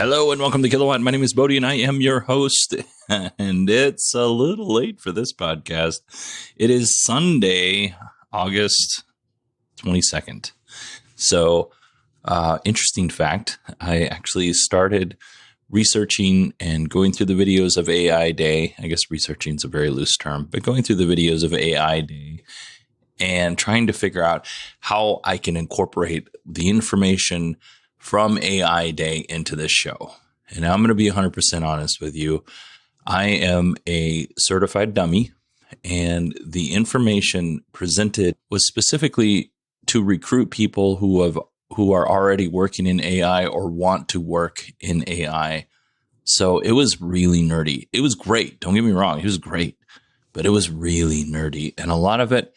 Hello and welcome to Kilowatt. My name is Bodhi and I am your host. And it's a little late for this podcast. It is Sunday, August 22nd. So, interesting fact, I actually started researching and going through the videos of AI Day. I guess researching is a very loose term, but going through the videos of AI Day and trying to figure out how I can incorporate the information from AI Day into this show. And I'm going to be 100% honest with you. I am a certified dummy, and the information presented was specifically to recruit people who are already working in AI or want to work in AI. So it was really nerdy. It was great. Don't get me wrong. It was great, but it was really nerdy. And a lot of it,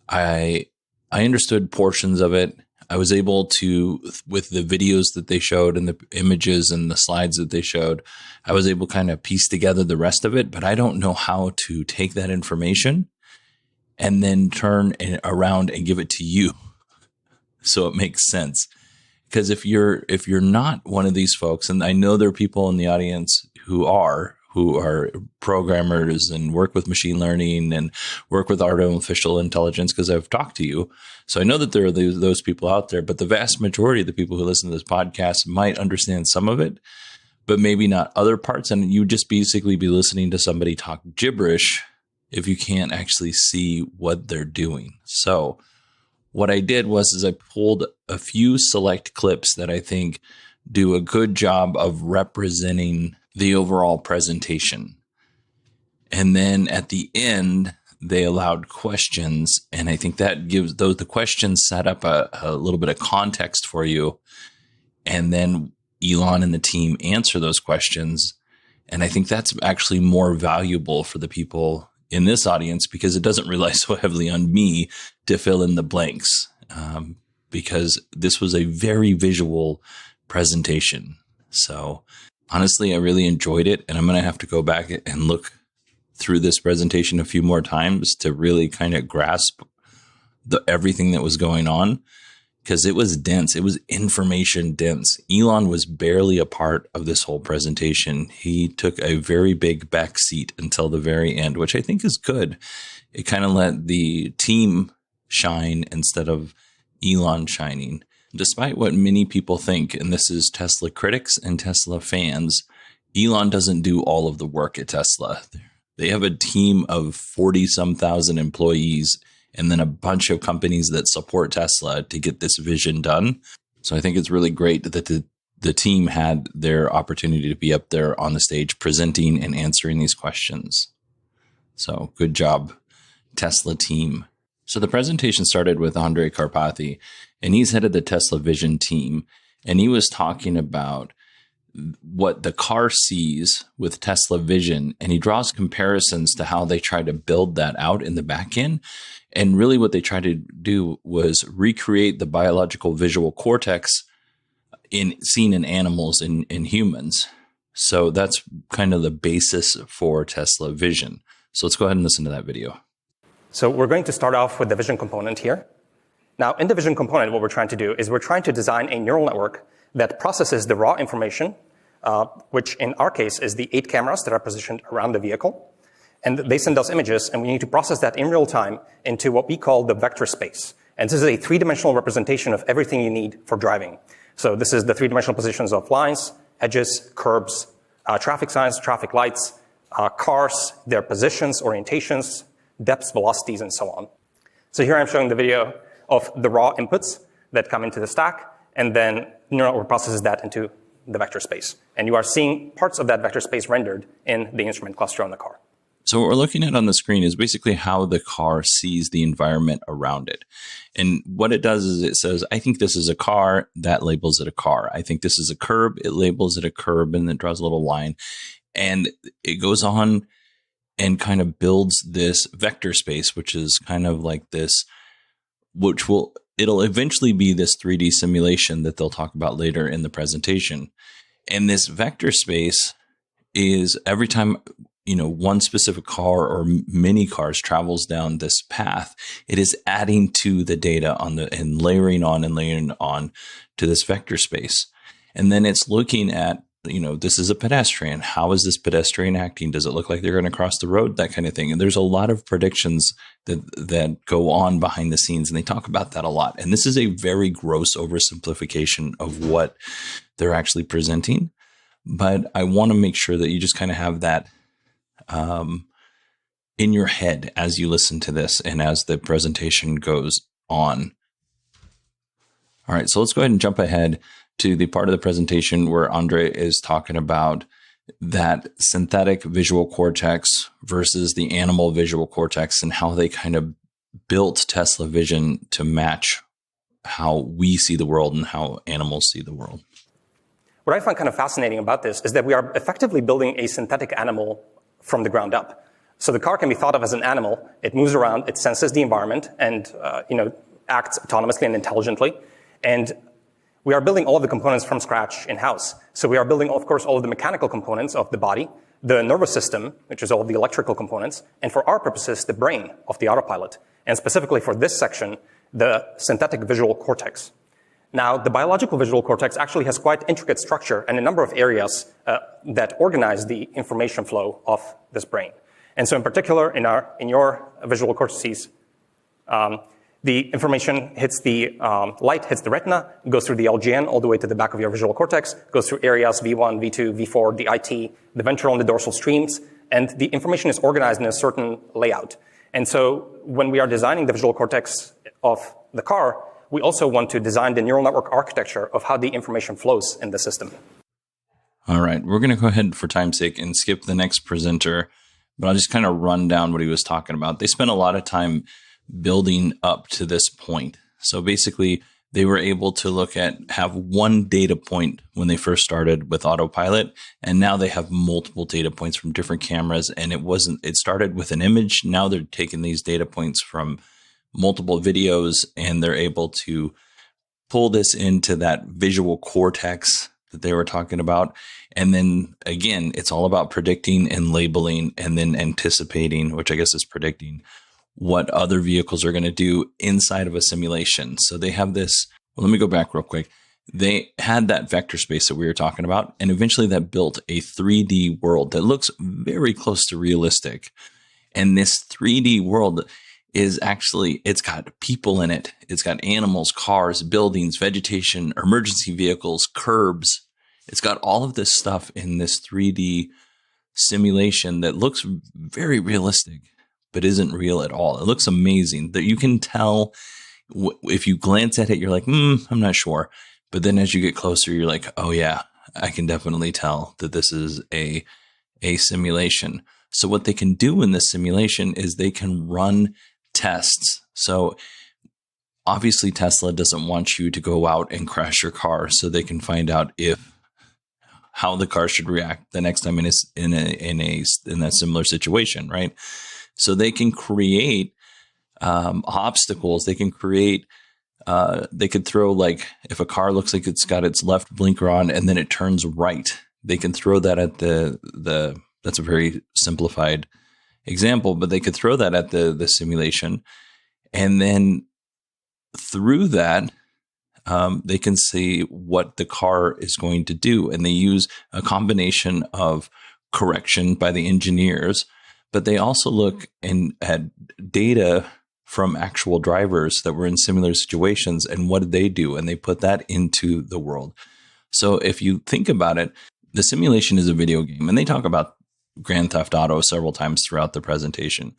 I understood portions of it. I was able to, with the videos that they showed and the images and the slides that they showed, I was able to kind of piece together the rest of it, but I don't know how to take that information and then turn it around and give it to you so it makes sense. Because if you're not one of these folks, and I know there are people in the audience who are programmers and work with machine learning and work with artificial intelligence, because I've talked to you. So I know that there are those people out there, but the vast majority of the people who listen to this podcast might understand some of it, but maybe not other parts. And you just basically be listening to somebody talk gibberish if you can't actually see what they're doing. So what I did was I pulled a few select clips that I think do a good job of representing the overall presentation. And then at the end, they allowed questions. And I think that gives the questions set up a little bit of context for you. And then Elon and the team answer those questions. And I think that's actually more valuable for the people in this audience because it doesn't rely so heavily on me to fill in the blanks. Because this was a very visual presentation. So honestly, I really enjoyed it, and I'm going to have to go back and look through this presentation a few more times to really kind of grasp everything that was going on, because it was dense. It was information dense. Elon was barely a part of this whole presentation. He took a very big backseat until the very end, which I think is good. It kind of let the team shine instead of Elon shining. Despite what many people think, and this is Tesla critics and Tesla fans, Elon doesn't do all of the work at Tesla. They have a team of 40-some thousand employees and then a bunch of companies that support Tesla to get this vision done. So I think it's really great that the team had their opportunity to be up there on the stage presenting and answering these questions. So good job, Tesla team. So the presentation started with Andrej Karpathy, and he's head of the Tesla Vision team. And he was talking about what the car sees with Tesla Vision. And he draws comparisons to how they try to build that out in the back end. And really what they tried to do was recreate the biological visual cortex seen in animals and in humans. So that's kind of the basis for Tesla Vision. So let's go ahead and listen to that video. So we're going to start off with the vision component here. Now, in the vision component, what we're trying to do is we're trying to design a neural network that processes the raw information, which in our case is the 8 cameras that are positioned around the vehicle. And they send us images, and we need to process that in real time into what we call the vector space. And this is a 3-dimensional representation of everything you need for driving. So this is the 3-dimensional positions of lines, edges, curbs, traffic signs, traffic lights, cars, their positions, orientations, depths, velocities, and so on. So here I'm showing the video of the raw inputs that come into the stack, and then neural network processes that into the vector space. And you are seeing parts of that vector space rendered in the instrument cluster on the car. So what we're looking at on the screen is basically how the car sees the environment around it. And what it does is it says, I think this is a car, that labels it a car. I think this is a curb, it labels it a curb, and then draws a little line. And it goes on and kind of builds this vector space, which is kind of like this, it'll eventually be this 3D simulation that they'll talk about later in the presentation. And this vector space is every time, one specific car or many cars travels down this path, it is adding to the data and layering on to this vector space. And then it's looking at this is a pedestrian. How is this pedestrian acting? Does it look like they're going to cross the road? That kind of thing. And there's a lot of predictions that go on behind the scenes, and they talk about that a lot. And this is a very gross oversimplification of what they're actually presenting. But I want to make sure that you just kind of have that in your head as you listen to this and as the presentation goes on. All right, so let's go ahead and jump ahead to the part of the presentation where Andre is talking about that synthetic visual cortex versus the animal visual cortex and how they kind of built Tesla vision to match how we see the world and how animals see the world. What I find kind of fascinating about this is that we are effectively building a synthetic animal from the ground up. So the car can be thought of as an animal. It moves around, it senses the environment, and acts autonomously and intelligently. And we are building all of the components from scratch in-house. So we are building, of course, all of the mechanical components of the body, the nervous system, which is all of the electrical components, and for our purposes, the brain of the autopilot. And specifically for this section, the synthetic visual cortex. Now, the biological visual cortex actually has quite intricate structure and a number of areas that organize the information flow of this brain. And so in particular, in your visual cortices, the information hits the light, hits the retina, goes through the LGN all the way to the back of your visual cortex, goes through areas V1, V2, V4, the IT, the ventral and the dorsal streams, and the information is organized in a certain layout. And so when we are designing the visual cortex of the car, we also want to design the neural network architecture of how the information flows in the system. All right, we're going to go ahead for time's sake and skip the next presenter, but I'll just kind of run down what he was talking about. They spent a lot of time building up to this point. So basically, they were able to have one data point when they first started with autopilot, and now they have multiple data points from different cameras. And it started with an image. Now they're taking these data points from multiple videos, and they're able to pull this into that visual cortex that they were talking about. And then again, it's all about predicting and labeling and then anticipating, which I guess is predicting what other vehicles are going to do inside of a simulation. So they have this, let me go back real quick. They had that vector space that we were talking about, and eventually that built a 3D world that looks very close to realistic. And this 3D world is actually, it's got people in it. It's got animals, cars, buildings, vegetation, emergency vehicles, curbs. It's got all of this stuff in this 3D simulation that looks very realistic, but isn't real at all. It looks amazing that you can tell if you glance at it, you're like, I'm not sure. But then as you get closer, you're like, oh yeah, I can definitely tell that this is a simulation. So what they can do in this simulation is they can run tests. So obviously Tesla doesn't want you to go out and crash your car, so they can find out how the car should react the next time in a similar situation, right? So they can create obstacles. They can create. They could throw, like, if a car looks like it's got its left blinker on and then it turns right, they can throw that at the. That's a very simplified example, but they could throw that at the simulation, and then through that, they can see what the car is going to do, and they use a combination of correction by the engineers, but they also look at data from actual drivers that were in similar situations, and what did they do, and they put that into the world. So if you think about it, the simulation is a video game, and they talk about Grand Theft Auto several times throughout the presentation.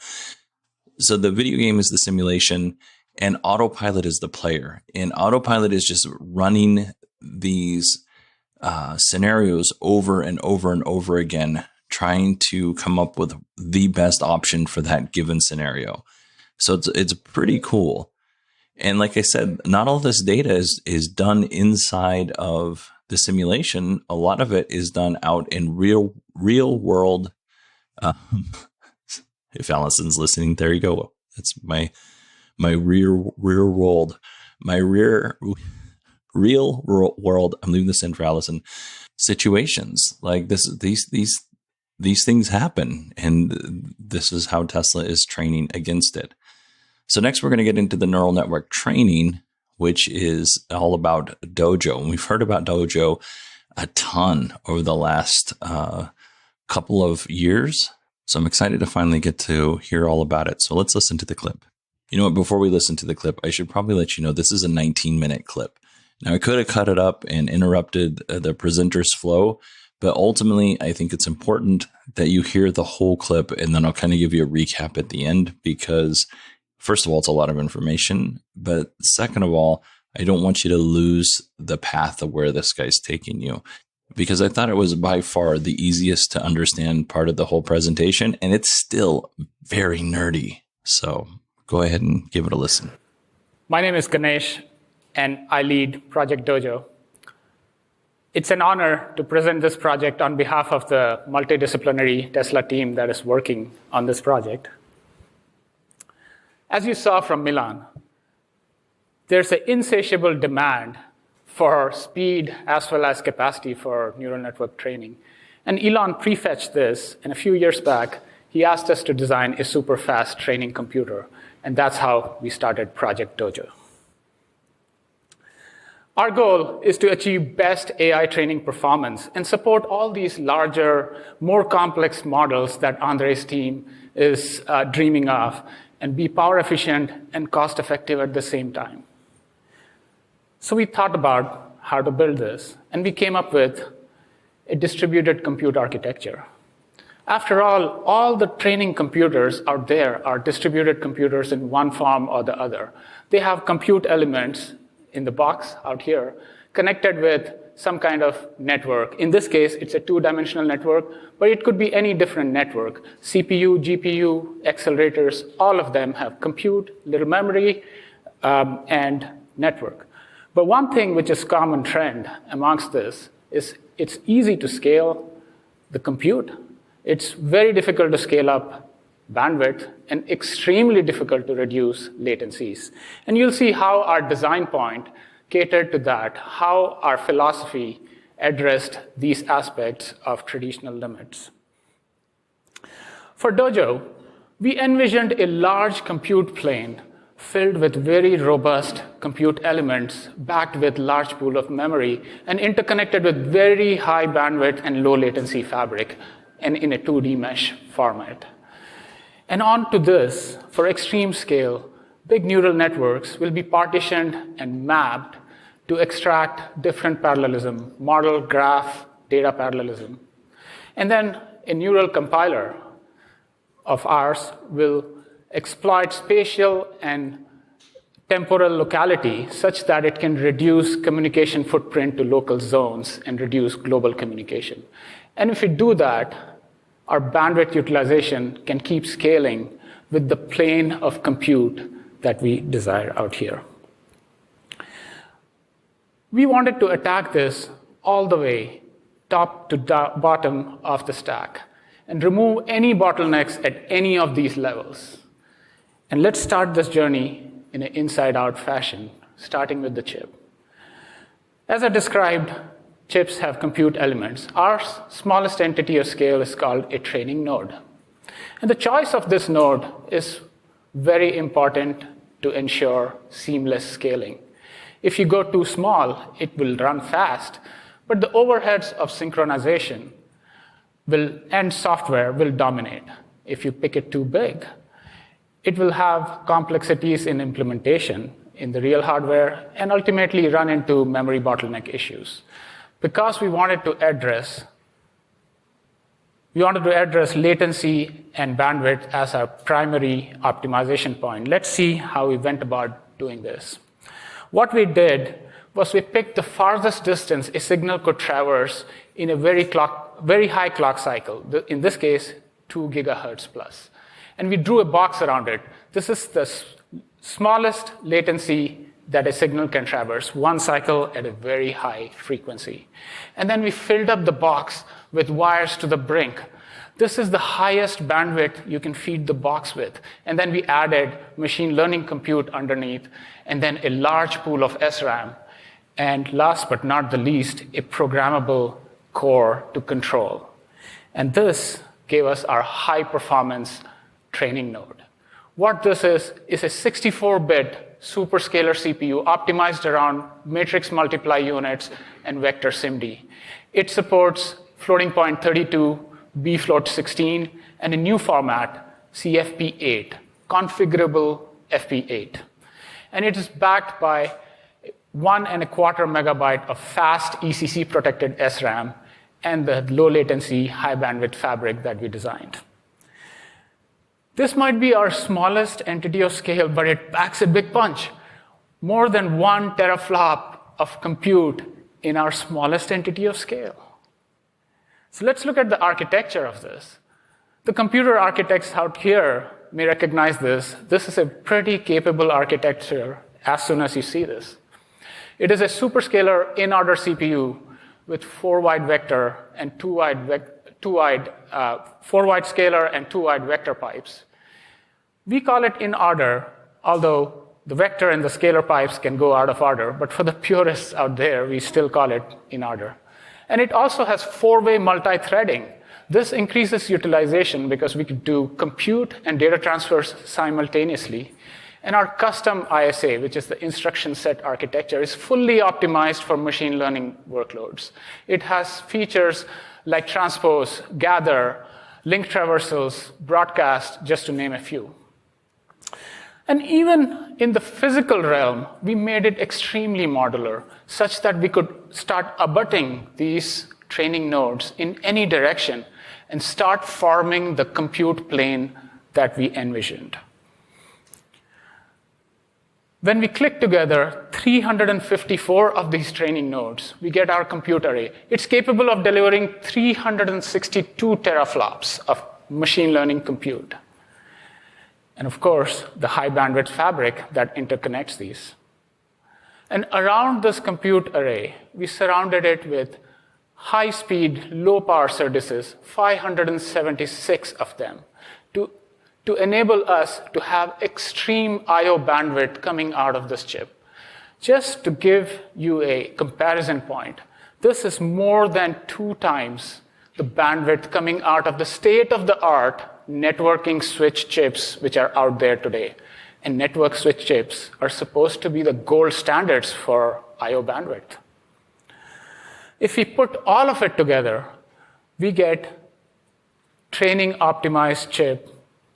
So the video game is the simulation, and autopilot is the player. And autopilot is just running these scenarios over and over and over again, trying to come up with the best option for that given scenario. So it's pretty cool. And like I said, not all this data is done inside of the simulation. A lot of it is done out in real world. If Allison's listening, there you go. That's my real world. I'm leaving this in for Allison. Situations like this, these things happen, and this is how Tesla is training against it. So next, we're going to get into the neural network training, which is all about Dojo. And we've heard about Dojo a ton over the last couple of years. So I'm excited to finally get to hear all about it. So let's listen to the clip. You know what? Before we listen to the clip, I should probably let you know this is a 19-minute clip. Now, I could have cut it up and interrupted the presenter's flow, but ultimately, I think it's important that you hear the whole clip, and then I'll kind of give you a recap at the end because, first of all, it's a lot of information, but second of all, I don't want you to lose the path of where this guy's taking you, because I thought it was by far the easiest to understand part of the whole presentation, and it's still very nerdy. So go ahead and give it a listen. My name is Ganesh, and I lead Project Dojo. It's an honor to present this project on behalf of the multidisciplinary Tesla team that is working on this project. As you saw from Milan, there's an insatiable demand for speed as well as capacity for neural network training. And Elon prefetched this, and a few years back, he asked us to design a super fast training computer. And that's how we started Project Dojo. Our goal is to achieve best AI training performance and support all these larger, more complex models that Andre's team is dreaming of, and be power efficient and cost effective at the same time. So we thought about how to build this, and we came up with a distributed compute architecture. After all the training computers out there are distributed computers in one form or the other. They have compute elements in the box out here connected with some kind of network. In this case, it's a two-dimensional network, but it could be any different network. CPU, GPU, accelerators, all of them have compute, little memory, and network. But one thing which is common trend amongst this is it's easy to scale the compute. It's very difficult to scale up bandwidth and extremely difficult to reduce latencies. And you'll see how our design point catered to that, how our philosophy addressed these aspects of traditional limits. For Dojo, we envisioned a large compute plane filled with very robust compute elements backed with large pool of memory and interconnected with very high bandwidth and low latency fabric and in a 2D mesh format. And on to this, for extreme scale, big neural networks will be partitioned and mapped to extract different parallelism, model, graph, data parallelism. And then a neural compiler of ours will exploit spatial and temporal locality such that it can reduce communication footprint to local zones and reduce global communication. And if we do that, our bandwidth utilization can keep scaling with the plane of compute that we desire out here. We wanted to attack this all the way, top to bottom of the stack, and remove any bottlenecks at any of these levels. And let's start this journey in an inside-out fashion, starting with the chip. As I described, chips have compute elements. Our smallest entity of scale is called a training node. And the choice of this node is very important to ensure seamless scaling. If you go too small, it will run fast, but the overheads of synchronization and software will dominate. If you pick it too big, it will have complexities in implementation in the real hardware and ultimately run into memory bottleneck issues. Because we wanted to address latency and bandwidth as our primary optimization point. Let's see how we went about doing this. What we did was we picked the farthest distance a signal could traverse in a very high clock cycle, in this case, 2 gigahertz plus. And we drew a box around it. This is the smallest latency that a signal can traverse, one cycle at a very high frequency. And then we filled up the box with wires to the brink. This is the highest bandwidth you can feed the box with. And then we added machine learning compute underneath, and then a large pool of SRAM. And last but not the least, a programmable core to control. And this gave us our high performance training node. What this is a 64-bit superscalar CPU optimized around matrix multiply units and vector SIMD. It supports floating point 32, bfloat 16, and a new format, CFP8, configurable FP8. And it is backed by 1.25 megabyte of fast ECC-protected SRAM and the low-latency, high-bandwidth fabric that we designed. This might be our smallest entity of scale, but it packs a big punch. More than 1 teraflop of compute in our smallest entity of scale. So let's look at the architecture of this. The computer architects out here may recognize this. This is a pretty capable architecture as soon as you see this. It is a superscalar in-order CPU with 4 wide vector and 4 wide scalar and 2 wide vector pipes. We call it in order, although the vector and the scalar pipes can go out of order, but for the purists out there, we still call it in order. And it also has 4-way multi-threading. This increases utilization because we could do compute and data transfers simultaneously. And our custom ISA, which is the instruction set architecture, is fully optimized for machine learning workloads. It has features like transpose, gather, link traversals, broadcast, just to name a few. And even in the physical realm, we made it extremely modular, such that we could start abutting these training nodes in any direction and start forming the compute plane that we envisioned. When we click together 354 of these training nodes, we get our compute array. It's capable of delivering 362 teraflops of machine learning compute. And of course, the high bandwidth fabric that interconnects these. And around this compute array, we surrounded it with high-speed, low-power SerDeses, 576 of them, to enable us to have extreme I/O bandwidth coming out of this chip. Just to give you a comparison point, this is more than 2 times the bandwidth coming out of the state-of-the-art networking switch chips which are out there today. And network switch chips are supposed to be the gold standards for I/O bandwidth. If we put all of it together, we get training optimized chip,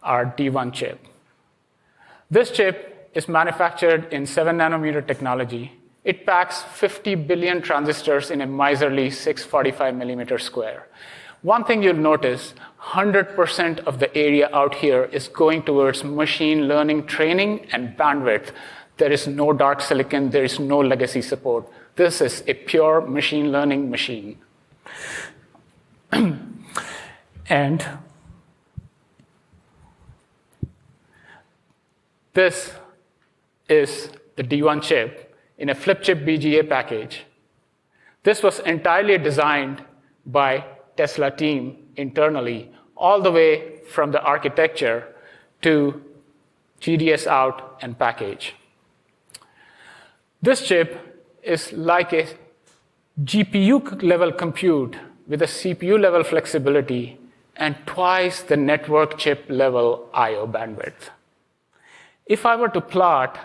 our D1 chip. This chip is manufactured in 7 nanometer technology. It packs 50 billion transistors in a miserly 645 millimeter square. One thing you'll notice, 100% of the area out here is going towards machine learning training and bandwidth. There is no dark silicon, there is no legacy support. This is a pure machine learning machine. And this is the D1 chip in a flip chip BGA package. This was entirely designed by Tesla team internally, all the way from the architecture to GDS out and package. This chip is like a GPU level compute with a CPU level flexibility and twice the network chip level I/O bandwidth. If I were to plot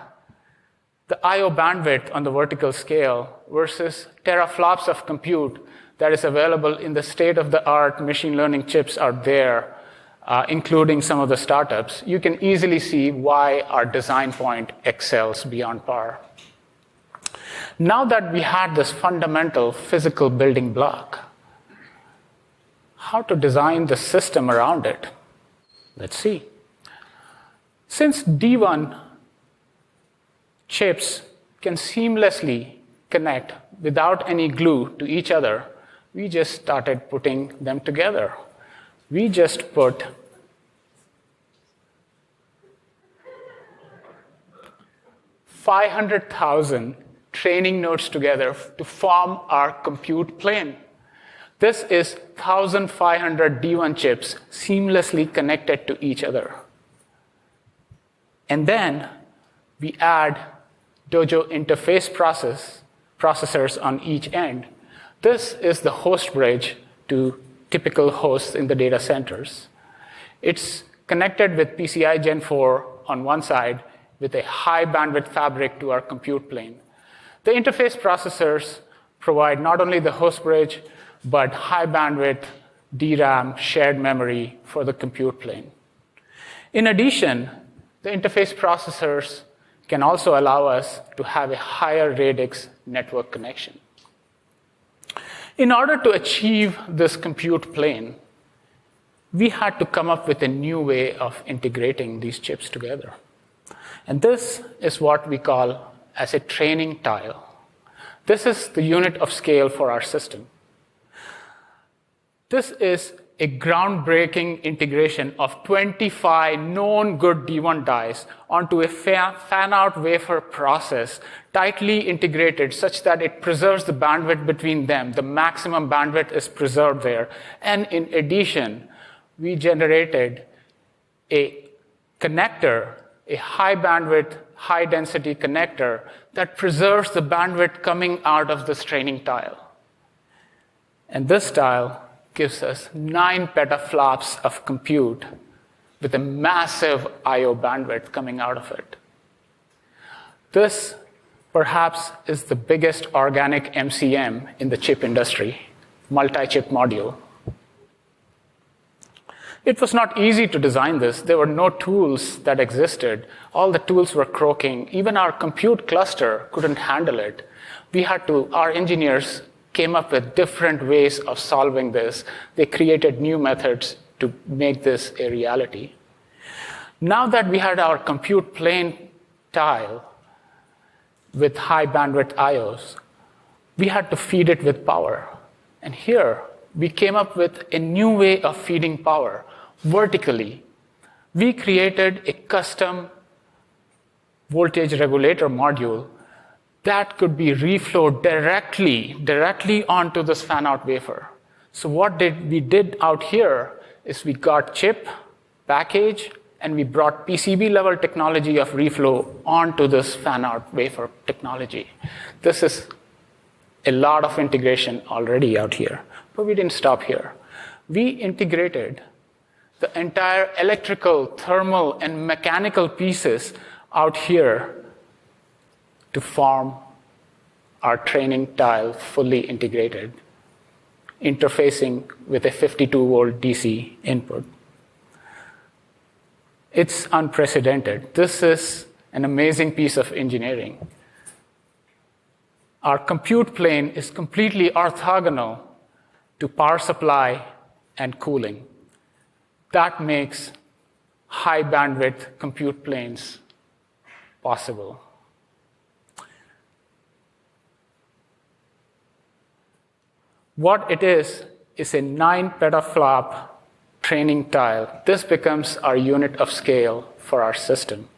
the I/O bandwidth on the vertical scale versus teraflops of compute that is available in the state-of-the-art machine learning chips out there, including some of the startups, you can easily see why our design point excels beyond par. Now that we had this fundamental physical building block, how to design the system around it? Let's see. Since D1 chips can seamlessly connect without any glue to each other, we just started putting them together. We just put 500,000 training nodes together to form our compute plane. This is 1,500 D1 chips seamlessly connected to each other. And then we add Dojo interface processors on each end. This is the host bridge to typical hosts in the data centers. It's connected with PCI Gen 4 on one side with a high bandwidth fabric to our compute plane. The interface processors provide not only the host bridge, but high bandwidth DRAM shared memory for the compute plane. In addition, the interface processors can also allow us to have a higher radix network connection. In order to achieve this compute plane, we had to come up with a new way of integrating these chips together. And this is what we call as a training tile. This is the unit of scale for our system. This is a groundbreaking integration of 25 known good D1 dies onto a fan-out wafer process, tightly integrated such that it preserves the bandwidth between them. The maximum bandwidth is preserved there. And in addition, we generated a connector, a high bandwidth, high density connector that preserves the bandwidth coming out of this training tile. And this tile gives us 9 petaflops of compute with a massive I/O bandwidth coming out of it. This, perhaps, is the biggest organic MCM in the chip industry, multi-chip module. It was not easy to design this. There were no tools that existed. All the tools were croaking. Even our compute cluster couldn't handle it. Our engineers came up with different ways of solving this. They created new methods to make this a reality. Now that we had our compute plane tile with high bandwidth IOs, we had to feed it with power. And here, we came up with a new way of feeding power vertically. We created a custom voltage regulator module that could be reflowed directly onto this fan-out wafer. So what we did out here is we got chip, package, and we brought PCB-level technology of reflow onto this fan-out wafer technology. This is a lot of integration already out here. But we didn't stop here. We integrated the entire electrical, thermal, and mechanical pieces out here to form our training tile fully integrated, interfacing with a 52-volt DC input. It's unprecedented. This is an amazing piece of engineering. Our compute plane is completely orthogonal to power supply and cooling. That makes high bandwidth compute planes possible. What it is a 9 petaflop training tile. This becomes our unit of scale for our system.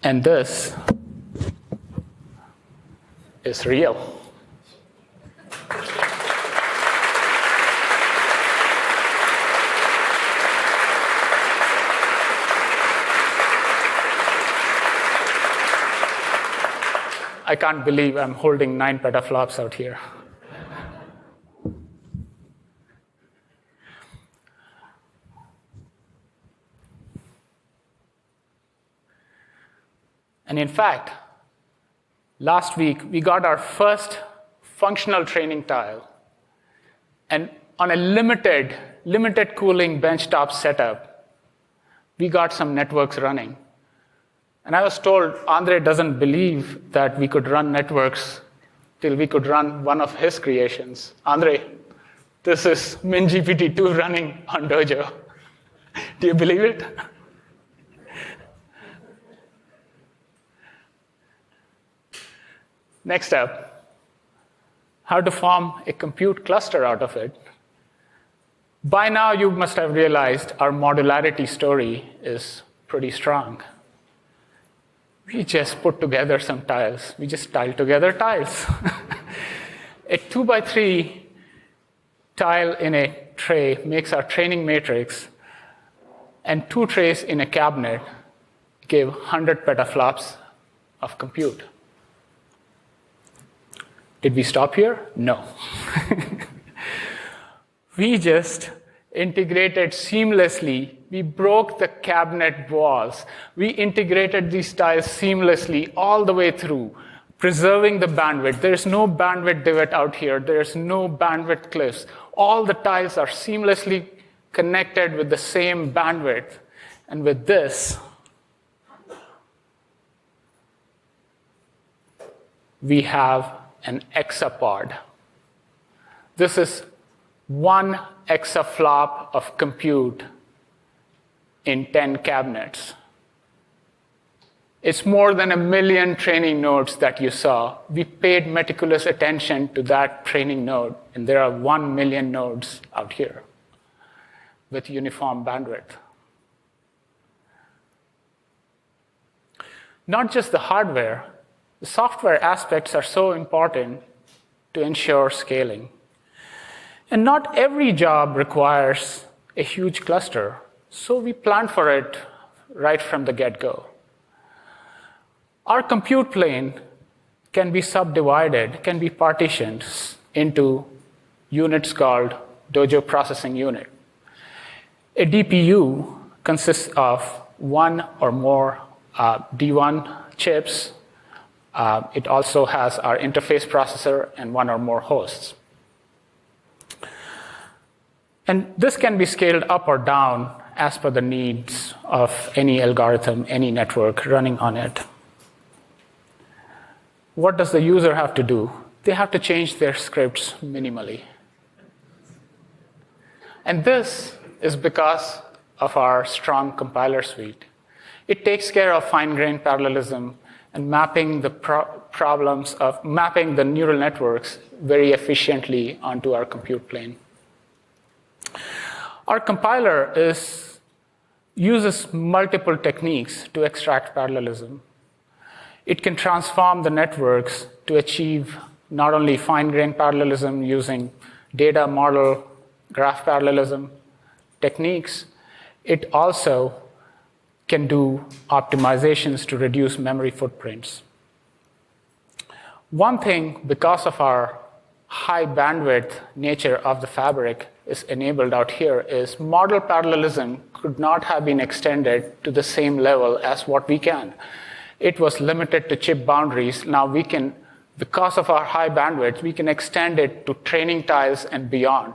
And this is real. I can't believe I'm holding 9 petaflops out here. And in fact, last week, we got our first functional training tile. And on a limited cooling benchtop setup, we got some networks running. And I was told Andre doesn't believe that we could run networks till we could run one of his creations. Andre, this is MinGPT-2 running on Dojo. Do you believe it? Next up, how to form a compute cluster out of it. By now, you must have realized our modularity story is pretty strong. We just put together some tiles. We just tiled together tiles. A 2x3 tile in a tray makes our training matrix, and 2 trays in a cabinet give 100 petaflops of compute. Did we stop here? No. We just integrated seamlessly. We broke the cabinet walls. We integrated these tiles seamlessly all the way through, preserving the bandwidth. There's no bandwidth divot out here. There's no bandwidth cliffs. All the tiles are seamlessly connected with the same bandwidth. And with this, we have an exapod. This is 1 exaflop of compute in 10 cabinets. It's more than 1 million training nodes that you saw. We paid meticulous attention to that training node, and there are 1 million nodes out here with uniform bandwidth. Not just the hardware, the software aspects are so important to ensure scaling. And not every job requires a huge cluster, so we planned for it right from the get-go. Our compute plane can be subdivided, can be partitioned into units called Dojo Processing Unit. A DPU consists of 1 or more D1 chips. It also has our interface processor and 1 or more hosts. And this can be scaled up or down as per the needs of any algorithm, any network running on it. What does the user have to do? They have to change their scripts minimally. And this is because of our strong compiler suite. It takes care of fine-grained parallelism and mapping the problems of mapping the neural networks very efficiently onto our compute plane. Our compiler uses multiple techniques to extract parallelism. It can transform the networks to achieve not only fine-grained parallelism using data model graph parallelism techniques, it also can do optimizations to reduce memory footprints. One thing, because of our high bandwidth nature of the fabric is enabled out here, is model parallelism could not have been extended to the same level as what we can. It was limited to chip boundaries. Now we can, because of our high bandwidth, we can extend it to training tiles and beyond.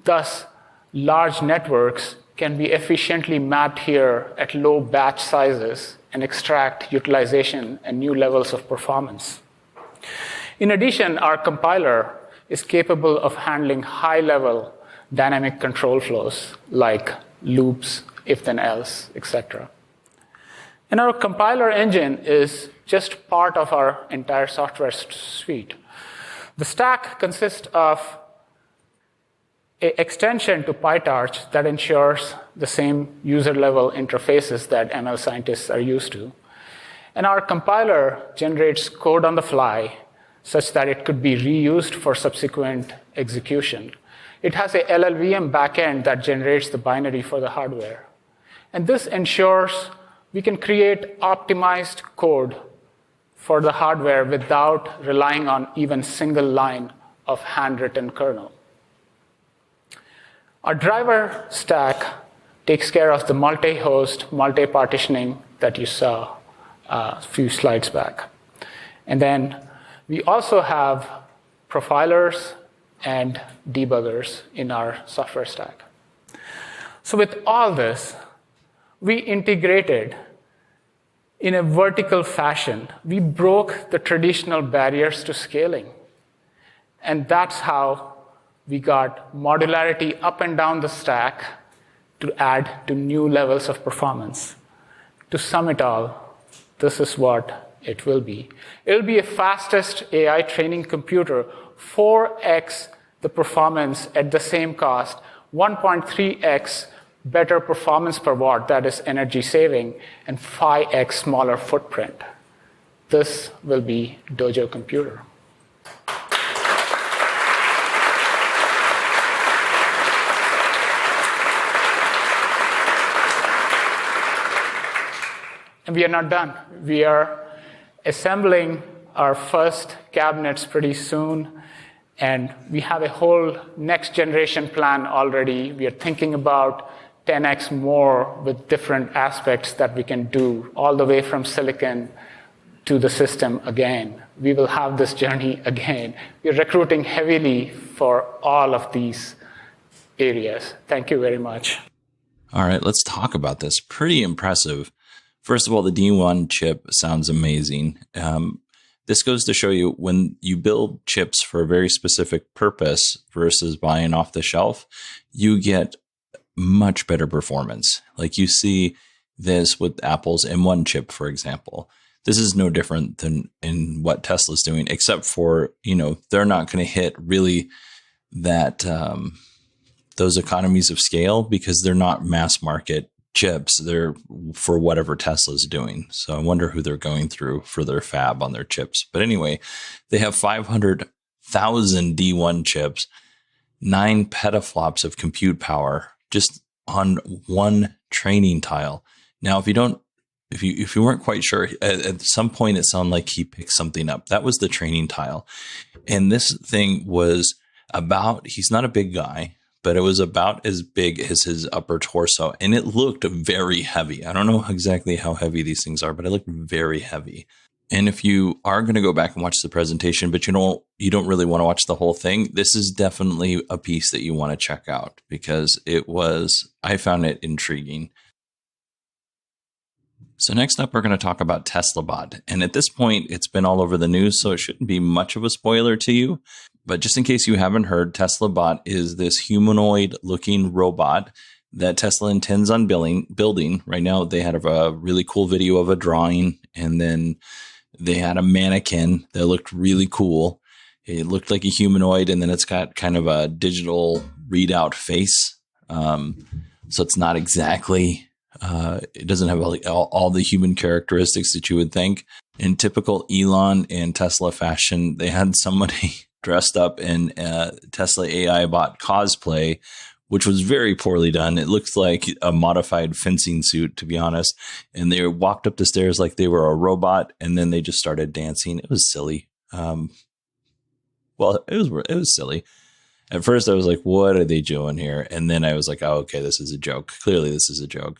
Thus, large networks can be efficiently mapped here at low batch sizes and extract utilization and new levels of performance. In addition, our compiler is capable of handling high-level dynamic control flows like loops, if then else, etc. And our compiler engine is just part of our entire software suite. The stack consists of an extension to PyTorch that ensures the same user-level interfaces that ML scientists are used to. And our compiler generates code on the fly such that it could be reused for subsequent execution. It has a LLVM backend that generates the binary for the hardware. And this ensures we can create optimized code for the hardware without relying on even single line of handwritten kernel. Our driver stack takes care of the multi-host, multi-partitioning that you saw a few slides back. And then we also have profilers and debuggers in our software stack. So with all this, we integrated in a vertical fashion. We broke the traditional barriers to scaling. And that's how we got modularity up and down the stack to add to new levels of performance. To sum it all, this is what it will be. It will be a fastest AI training computer, 4x the performance at the same cost, 1.3x better performance per watt, that is energy saving, and 5x smaller footprint. This will be Dojo Computer. And we are not done. We are assembling our first cabinets pretty soon. And we have a whole next generation plan already. We are thinking about 10x more with different aspects that we can do, all the way from silicon to the system again. We will have this journey again. We're recruiting heavily for all of these areas. Thank you very much. All right, let's talk about this. Pretty impressive. First of all, the D1 chip sounds amazing. This goes to show you when you build chips for a very specific purpose versus buying off the shelf, you get much better performance. Like you see this with Apple's M1 chip, for example. This is no different than in what Tesla's doing, except for, they're not going to hit really that those economies of scale because they're not mass market chips. They're for whatever Tesla's doing. So I wonder who they're going through for their fab on their chips. But anyway, they have 500,000 D1 chips, 9 petaflops of compute power just on one training tile. Now, if you weren't quite sure, at some point it sounded like he picked something up. That was the training tile. And this thing was he's not a big guy, but it was about as big as his upper torso. And it looked very heavy. I don't know exactly how heavy these things are, but it looked very heavy. And if you are going to go back and watch the presentation, but you don't really want to watch the whole thing, this is definitely a piece that you want to check out because I found it intriguing. So next up, we're going to talk about Teslabot. And at this point, it's been all over the news, so it shouldn't be much of a spoiler to you. But just in case you haven't heard, Teslabot is this humanoid-looking robot that Tesla intends on building. Right now, they had a really cool video of a drawing, and then they had a mannequin that looked really cool. It looked like a humanoid, and then it's got kind of a digital readout face. So it's not exactly... it doesn't have all the human characteristics that you would think. In typical Elon and Tesla fashion, they had somebody dressed up in Tesla Ai Bot Cosplay, which was very poorly done. It looks like a modified fencing suit, to be honest. And they walked up the stairs like they were a robot, and then they just started dancing. It was silly. It was silly. At first, I was like, what are they doing here? And then I was like, oh, okay, this is a joke. Clearly, this is a joke.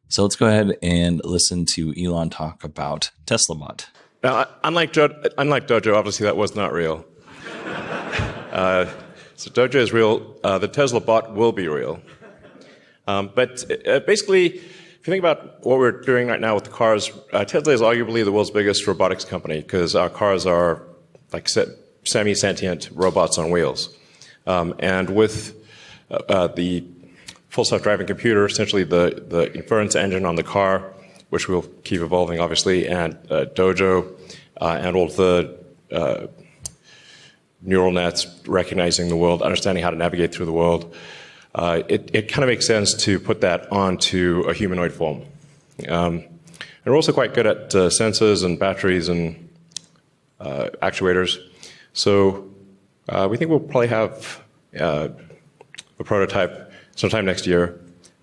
So let's go ahead and listen to Elon talk about Teslabot. Now, unlike Dojo, obviously that was not real. So Dojo is real. The Teslabot will be real. But basically, if you think about what we're doing right now with the cars, Tesla is arguably the world's biggest robotics company because our cars are like semi-sentient robots on wheels. And with the full self-driving computer, essentially the inference engine on the car, which will keep evolving, obviously, and Dojo, and all the neural nets recognizing the world, understanding how to navigate through the world. It kind of makes sense to put that onto a humanoid form. And we're also quite good at sensors and batteries and actuators. So we think we'll probably have a prototype sometime next year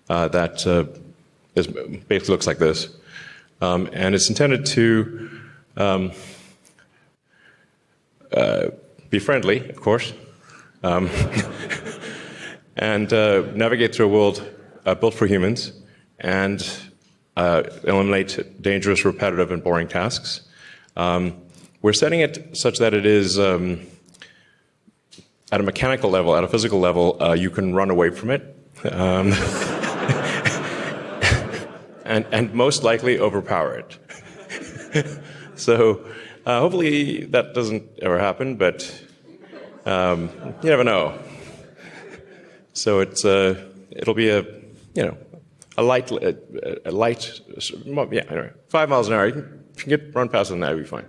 that basically looks like this. And it's intended to be friendly, of course, and navigate through a world built for humans and eliminate dangerous, repetitive, and boring tasks. We're setting it such that it is, at a mechanical level, at a physical level, you can run away from it. And most likely overpower it. So hopefully that doesn't ever happen, but you never know. So it'll be a light, yeah, anyway, 5 miles an hour. If you can run faster than that, it'll be fine.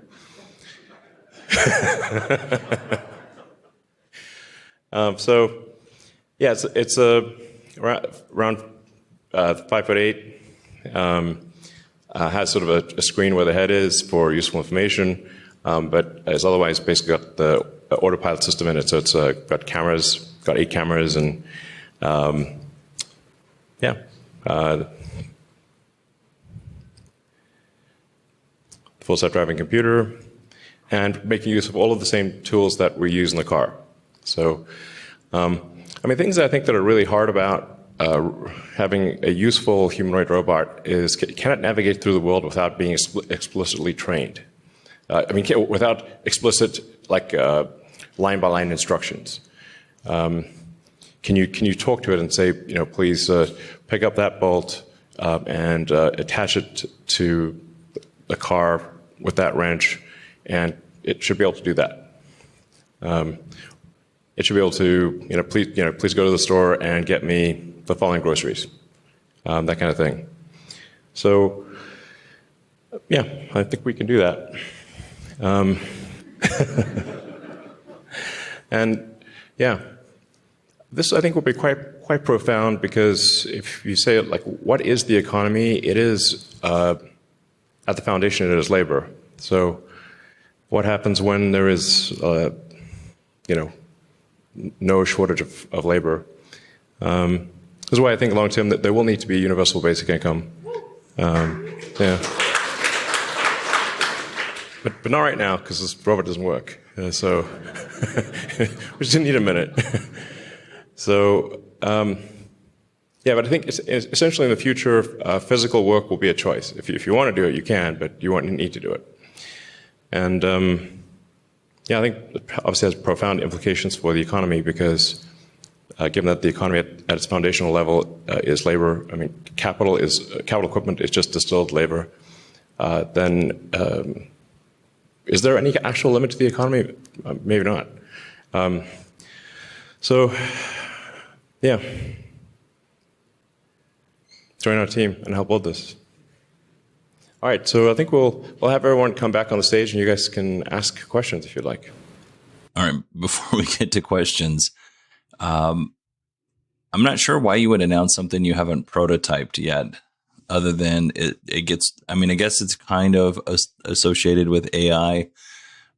So yeah, it's around 5'8". Has sort of a screen where the head is for useful information, but it's otherwise basically got the autopilot system in it. So it's got cameras, got 8 cameras, and full self-driving computer, and making use of all of the same tools that we use in the car. So, things I think that are really hard about having a useful humanoid robot is, can it navigate through the world without being explicitly trained? without explicit line-by-line instructions. Can you talk to it and say, please pick up that bolt and attach it to the car with that wrench, and it should be able to do that. It should be able to, please go to the store and get me the following groceries, that kind of thing. So, yeah, I think we can do that. And yeah, this I think will be quite profound, because if you say what is the economy? It is at the foundation, it is labor. So, what happens when there is no shortage of labor? This is why I think long term that there will need to be universal basic income. Yeah. But not right now, because this robot doesn't work. So we just need a minute. So yeah, but I think essentially in the future, physical work will be a choice. If you want to do it, you can, but you won't need to do it. And yeah, I think it obviously has profound implications for the economy, because given that the economy at its foundational level is labor, capital equipment is just distilled labor, then is there any actual limit to the economy? Maybe not. So, yeah. Join our team and help build this. All right, so I think we'll have everyone come back on the stage, and you guys can ask questions if you'd like. All right, before we get to questions, I'm not sure why you would announce something you haven't prototyped yet, other than it gets, I guess it's kind of associated with AI,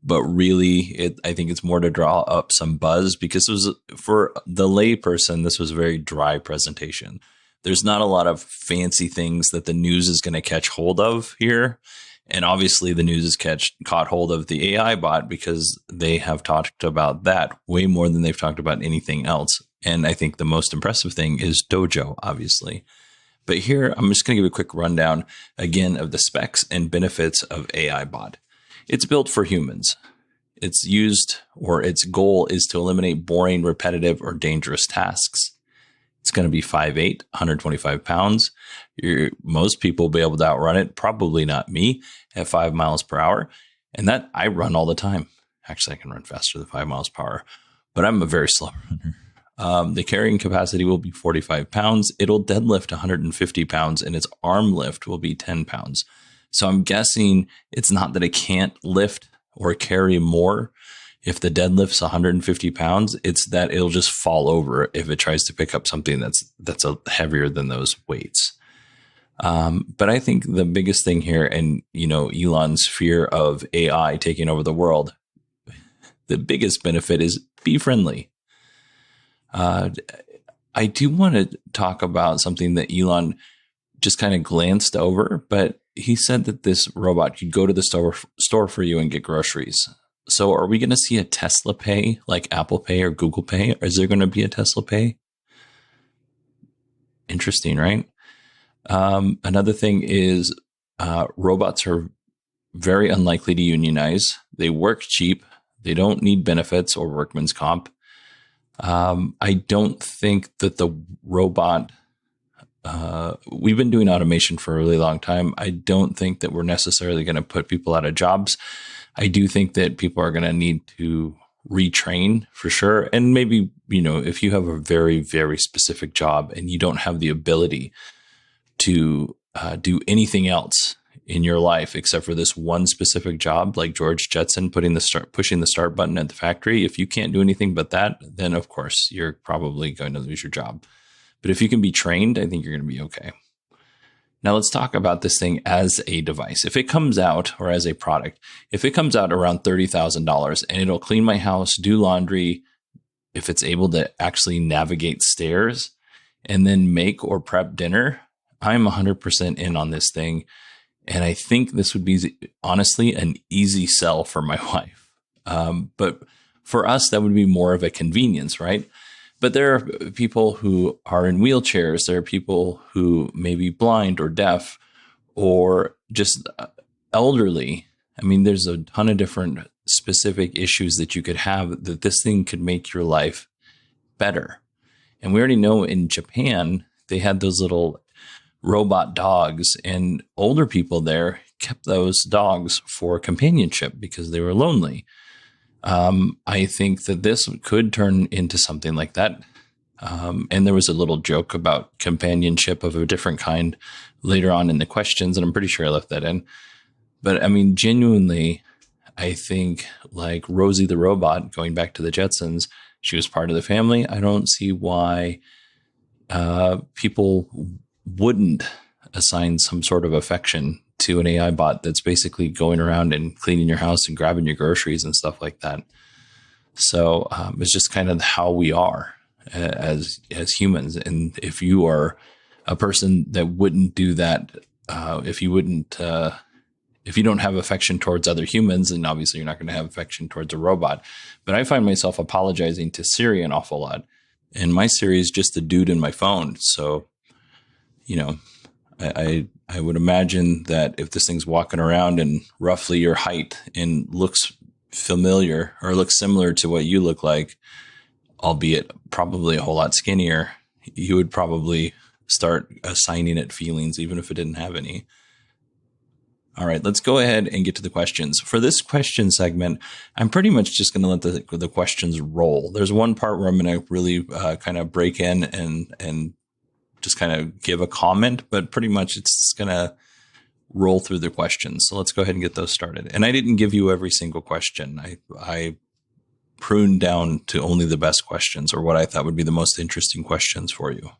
but really I think it's more to draw up some buzz, because it was, for the layperson, this was a very dry presentation. There's not a lot of fancy things that the news is going to catch hold of here. And obviously the news has caught hold of the AI bot, because they have talked about that way more than they've talked about anything else. And I think the most impressive thing is Dojo, obviously. But here, I'm just going to give a quick rundown again of the specs and benefits of AI bot. It's built for humans. Its goal is to eliminate boring, repetitive, or dangerous tasks. It's going to be 5'8", 125 pounds. Most people will be able to outrun it. Probably not me at 5 miles per hour. And that I run all the time. Actually, I can run faster than 5 miles per hour, but I'm a very slow runner. The carrying capacity will be 45 pounds. It'll deadlift 150 pounds, and its arm lift will be 10 pounds. So I'm guessing it's not that it can't lift or carry more. If the deadlift's 150 pounds, it's that it'll just fall over if it tries to pick up something that's heavier than those weights. But I think the biggest thing here, and Elon's fear of AI taking over the world, the biggest benefit is be friendly. I do want to talk about something that Elon just kind of glanced over, but he said that this robot could go to the store for you and get groceries. So are we going to see a Tesla Pay like Apple Pay or Google Pay? Or is there going to be a Tesla Pay? Interesting, right? Another thing is robots are very unlikely to unionize. They work cheap. They don't need benefits or workman's comp. I don't think that the robot, we've been doing automation for a really long time. I don't think that we're necessarily going to put people out of jobs. I do think that people are going to need to retrain for sure. And maybe, if you have a very, very specific job and you don't have the ability to do anything else in your life except for this one specific job, like George Jetson pushing the start button at the factory, if you can't do anything but that, then of course you're probably going to lose your job. But if you can be trained, I think you're going to be okay. Now let's talk about this thing as a device. If it comes out, or as a product, if it comes out around $30,000 and it'll clean my house, do laundry, if it's able to actually navigate stairs and then make or prep dinner, I'm 100% in on this thing. And I think this would be honestly an easy sell for my wife. But for us, that would be more of a convenience, right? But there are people who are in wheelchairs. There are people who may be blind or deaf or just elderly I mean, there's a ton of different specific issues that you could have that this thing could make your life better. And we already know in Japan, they had those little robot dogs, and older people there kept those dogs for companionship because they were lonely. I think that this could turn into something like that. And there was a little joke about companionship of a different kind later on in the questions, and I'm pretty sure I left that in. But I mean, genuinely, I think like Rosie the robot, going back to the Jetsons, she was part of the family. I don't see why people wouldn't assign some sort of affection to an AI bot that's basically going around and cleaning your house and grabbing your groceries and stuff like that. So it's just kind of how we are as humans. And if you are a person that wouldn't do that, if you don't have affection towards other humans, then obviously you're not going to have affection towards a robot. But I find myself apologizing to Siri an awful lot. And my Siri is just a dude in my phone. So, you know, I would imagine that if this thing's walking around and roughly your height and looks familiar or looks similar to what you look like, albeit probably a whole lot skinnier, you would probably start assigning it feelings, even if it didn't have any. All right, let's go ahead and get to the questions. For this question segment, I'm pretty much just going to let the questions roll. There's one part where I'm going to really kind of break in and just kind of give a comment, but pretty much it's going to roll through the questions. So let's go ahead and get those started. And I didn't give you every single question. I pruned down to only the best questions, or what I thought would be the most interesting questions for you.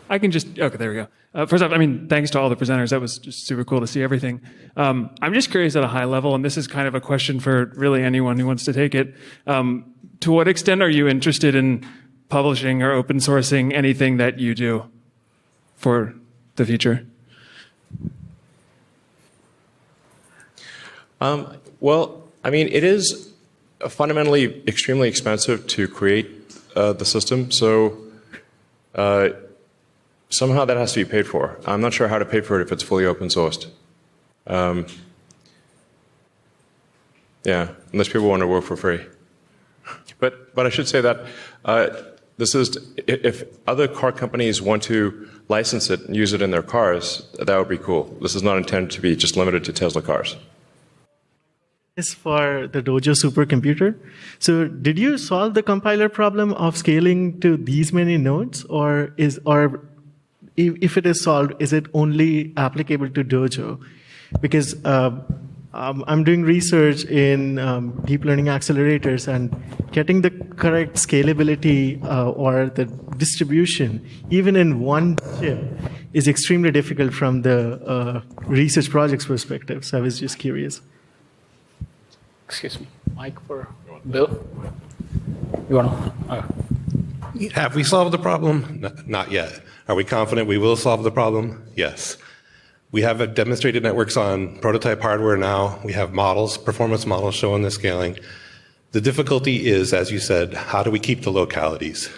I can just, okay, there we go. First off, I mean, thanks to all the presenters. That was just super cool to see everything. I'm just curious at a high level, and this is kind of a question for really anyone who wants to take it. To what extent are you interested in publishing or open sourcing anything that you do for the future? Well, I mean, it is fundamentally extremely expensive to create the system. So somehow that has to be paid for. I'm not sure how to pay for it if it's fully open sourced. Yeah, unless people want to work for free. But I should say that this is, if other car companies want to license it and use it in their cars, that would be cool. This is not intended to be just limited to Tesla cars. Is for the Dojo supercomputer. So did you solve the compiler problem of scaling to these many nodes, or if it is solved, is it only applicable to Dojo? Because I'm doing research in deep learning accelerators, and getting the correct scalability or the distribution, even in one chip, is extremely difficult from the research project's perspective. So I was just curious. Excuse me, mic for Bill. You want to? Have we solved the problem? Not yet. Are we confident we will solve the problem? Yes. We have demonstrated networks on prototype hardware now. We have models, performance models showing the scaling. The difficulty is, as you said, how do we keep the localities?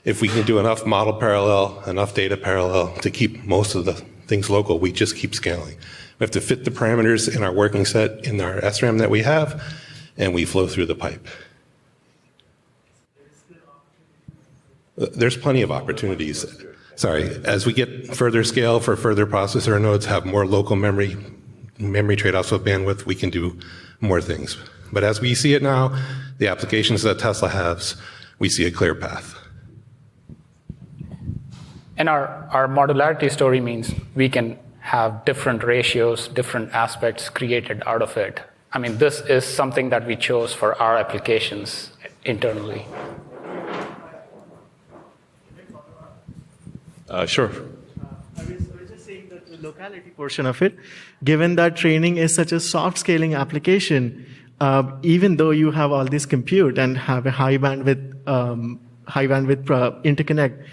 If we can do enough model parallel, enough data parallel to keep most of the things local, we just keep scaling. We have to fit the parameters in our working set in our SRAM that we have, and we flow through the pipe. There's plenty of opportunities. Sorry, as we get further scale for further processor nodes, have more local memory trade-offs with bandwidth, we can do more things. But as we see it now, the applications that Tesla has, we see a clear path. And our modularity story means we can have different ratios, different aspects created out of it. I mean, this is something that we chose for our applications internally. Sure. I was just saying that the locality portion of it, given that training is such a soft scaling application, even though you have all this compute and have a high bandwidth interconnect,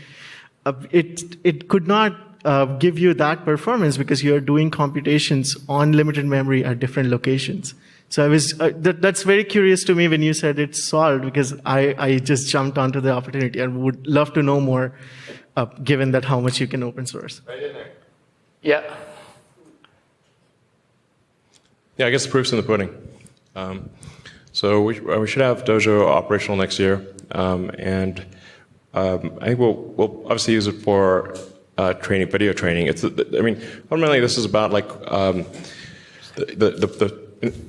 it could not give you that performance because you're doing computations on limited memory at different locations. So I was that's very curious to me when you said it's solved, because I just jumped onto the opportunity and would love to know more, given that how much you can open source. Yeah. Yeah, I guess the proof's in the pudding. So we should have Dojo operational next year, and I think we'll obviously use it for training, video training. Fundamentally, this is about like the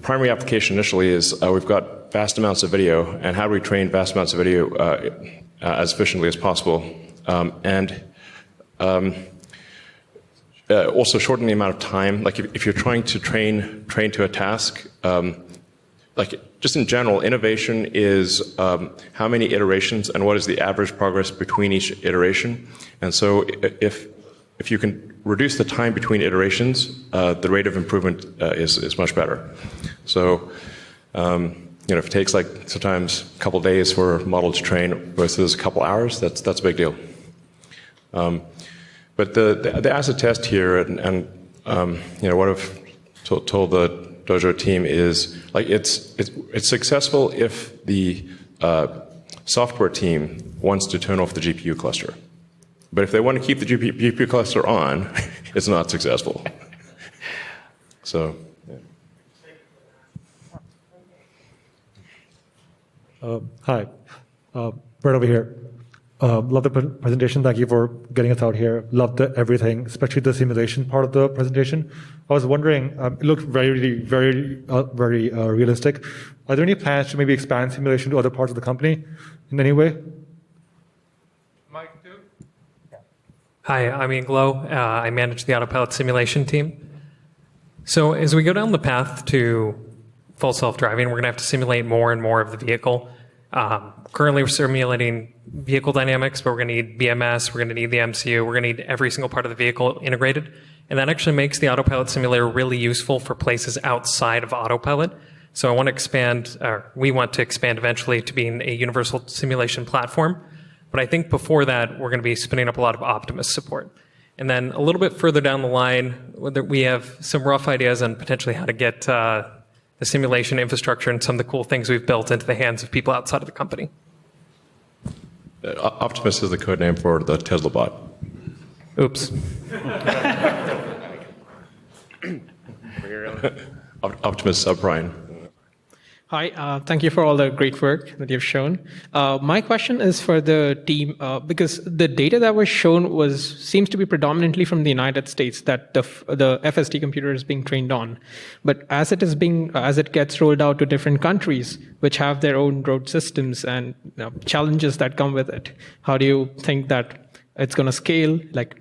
primary application initially is we've got vast amounts of video, and how do we train vast amounts of video as efficiently as possible, and also shorten the amount of time. Like if you're trying to train to a task, like just in general, innovation is how many iterations and what is the average progress between each iteration. And so if you can reduce the time between iterations, the rate of improvement is much better. So if it takes like sometimes a couple days for a model to train versus a couple hours, that's a big deal. But the acid test here, and what I've told the Dojo team is like it's successful if the software team wants to turn off the GPU cluster. But if they want to keep the GPU cluster on, it's not successful. So. Yeah. Hi, Brett over here. Love the presentation. Thank you for getting us out here. Love everything, especially the simulation part of the presentation. I was wondering, it looked very, very, very realistic. Are there any plans to maybe expand simulation to other parts of the company in any way? Mike, too? Hi, I'm Ian Glow. I manage the autopilot simulation team. So as we go down the path to full self-driving, we're going to have to simulate more and more of the vehicle. Currently, we're simulating vehicle dynamics, but we're going to need BMS, we're going to need the MCU, we're going to need every single part of the vehicle integrated. And that actually makes the autopilot simulator really useful for places outside of autopilot. So I want to expand, or we want to expand eventually to being a universal simulation platform. But I think before that, we're going to be spinning up a lot of Optimus support. And then a little bit further down the line, we have some rough ideas on potentially how to get the simulation infrastructure and some of the cool things we've built into the hands of people outside of the company. Optimus is the code name for the Teslabot. Oops. Optimus subprime. Hi, thank you for all the great work that you've shown. My question is for the team, because the data that was shown seems to be predominantly from the United States that the FSD computer is being trained on. But as it gets rolled out to different countries, which have their own road systems and challenges that come with it, how do you think that it's going to scale? Like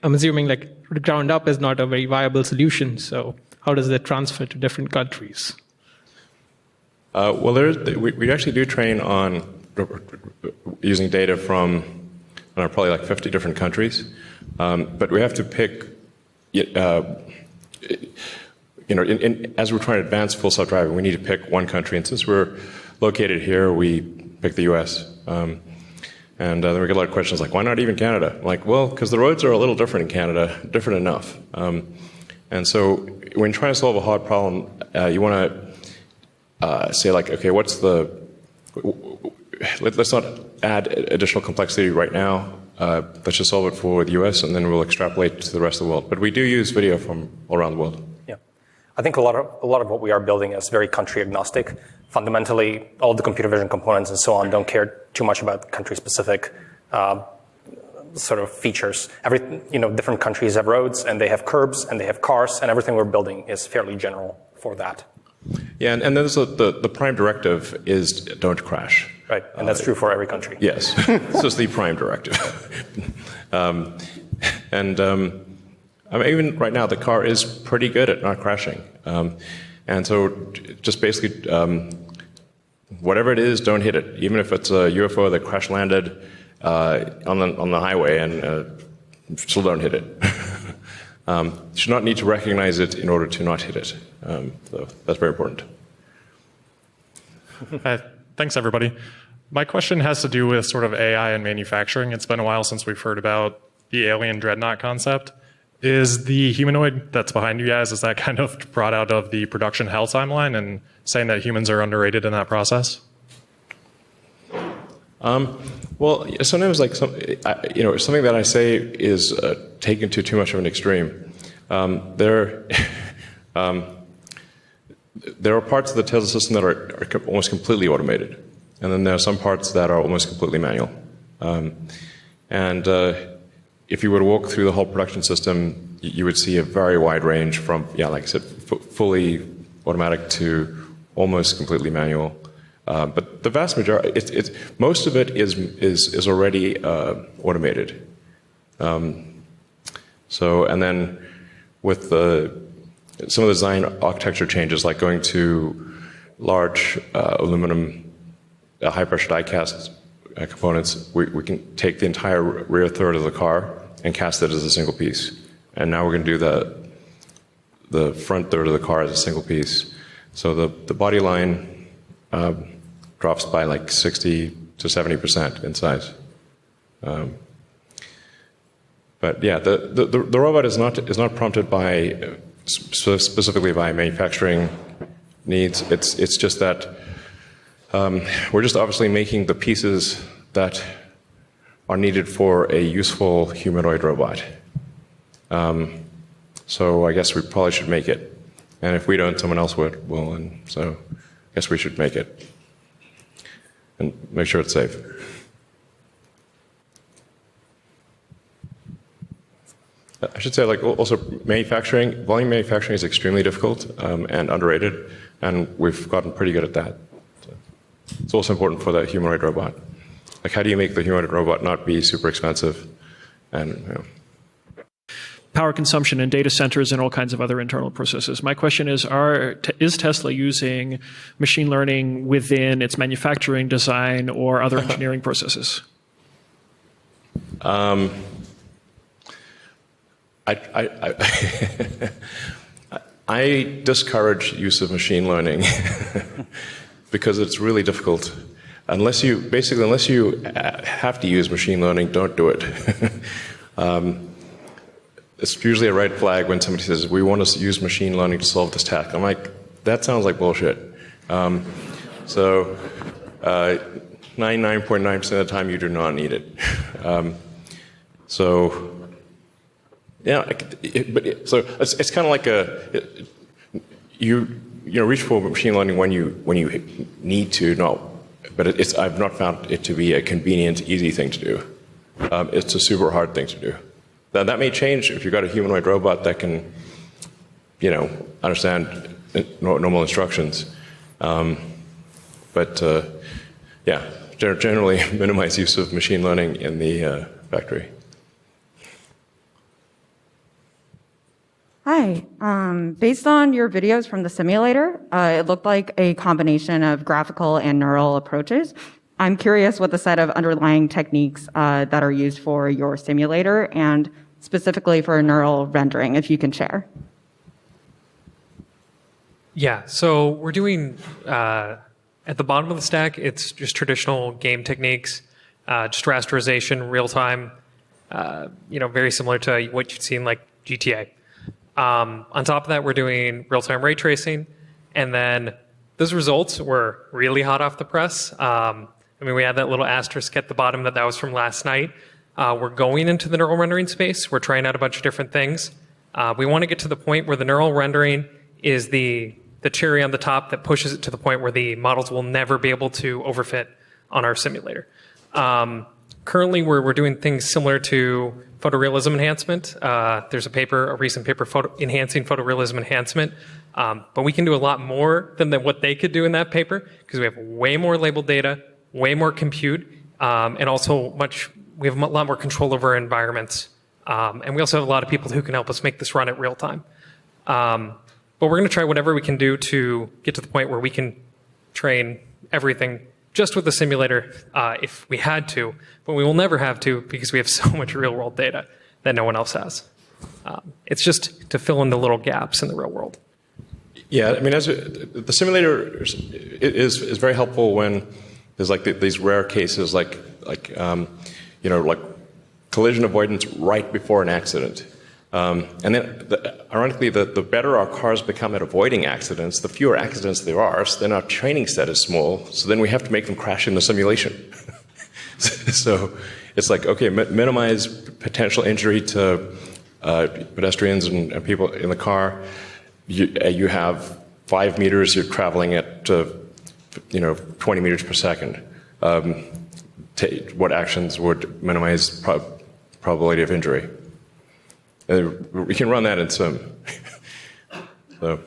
I'm assuming the ground up is not a very viable solution. So how does that transfer to different countries? Well, we actually do train on using data from probably like 50 different countries, but we have to pick. As we're trying to advance full self-driving, we need to pick one country, and since we're located here, we pick the U.S. And then we get a lot of questions like, "Why not even Canada?" I'm like, well, because the roads are a little different in Canada, different enough. And so when trying to solve a hard problem, you want to say like, okay, let's not add additional complexity right now. Let's just solve it for the US, and then we'll extrapolate to the rest of the world. But we do use video from all around the world. Yeah, I think a lot of what we are building is very country agnostic. Fundamentally, all the computer vision components and so on don't care too much about country specific sort of features. Different countries have roads, and they have curbs, and they have cars, and everything we're building is fairly general for that. Yeah, and then the prime directive is don't crash. Right, and that's true for every country. Yes, this is the prime directive. Even right now, the car is pretty good at not crashing. And so just basically, whatever it is, don't hit it. Even if it's a UFO that crash landed on the highway, and still don't hit it. You should not need to recognize it in order to not hit it. So that's very important. Thanks, everybody. My question has to do with sort of AI and manufacturing. It's been a while since we've heard about the alien dreadnought concept. Is the humanoid that's behind you guys, is that kind of brought out of the production hell timeline and saying that humans are underrated in that process? Well, sometimes something that I say is taken to too much of an extreme. there are parts of the Tesla system that are almost completely automated, and then there are some parts that are almost completely manual. If you were to walk through the whole production system, you would see a very wide range from, like I said, fully automatic to almost completely manual. But the vast majority, most of it is already automated. And then with some of the design architecture changes, like going to large aluminum high-pressure die-cast components, we can take the entire rear third of the car and cast it as a single piece. And now we're going to do the front third of the car as a single piece. So the body line drops by like 60 to 70% in size. But yeah, the robot is not prompted by specifically by manufacturing needs. It's just that we're just obviously making the pieces that are needed for a useful humanoid robot. So I guess we probably should make it. And if we don't, someone else will. And so I guess we should make it. And make sure it's safe. I should say, like, also volume manufacturing is extremely difficult and underrated, and we've gotten pretty good at that. So it's also important for the humanoid robot. Like, how do you make the humanoid robot not be super expensive? And power consumption in data centers and all kinds of other internal processes. My question is Tesla using machine learning within its manufacturing, design, or other engineering processes? I discourage use of machine learning because it's really difficult. Unless you have to use machine learning, don't do it. It's usually a red flag when somebody says, we want to use machine learning to solve this task. I'm like, that sounds like bullshit. 99.9% of the time, you do not need it. It's kind of like you reach for machine learning when you need to, but I've not found it to be a convenient, easy thing to do. It's a super hard thing to do. Now, that may change if you've got a humanoid robot that can, understand normal instructions. Generally minimize use of machine learning in the factory. Hi. Based on your videos from the simulator, it looked like a combination of graphical and neural approaches. I'm curious what the set of underlying techniques that are used for your simulator and specifically for neural rendering, if you can share. Yeah, so we're doing, at the bottom of the stack, it's just traditional game techniques, just rasterization, real time, very similar to what you'd see in like GTA. On top of that, we're doing real-time ray tracing, and then those results were really hot off the press. We had that little asterisk at the bottom that was from last night. We're going into the neural rendering space. We're trying out a bunch of different things. We want to get to the point where the neural rendering is the cherry on the top that pushes it to the point where the models will never be able to overfit on our simulator. Currently, we're doing things similar to photorealism enhancement. There's a recent paper enhancing photorealism enhancement. But we can do a lot more than what they could do in that paper because we have way more labeled data, way more compute, and also we have a lot more control over our environments. And we also have a lot of people who can help us make this run at real time. But we're going to try whatever we can do to get to the point where we can train everything just with the simulator if we had to, but we will never have to because we have so much real-world data that no one else has. It's just to fill in the little gaps in the real world. Yeah, the simulator is very helpful when there's like these rare cases like collision avoidance right before an accident. And then, ironically, the better our cars become at avoiding accidents, the fewer accidents there are, so then our training set is small, so then we have to make them crash in the simulation. So it's like, okay, minimize potential injury to pedestrians and people in the car. You have 5 meters, you're traveling at 20 meters per second. What actions would minimize probability of injury? We can run that in sim. So,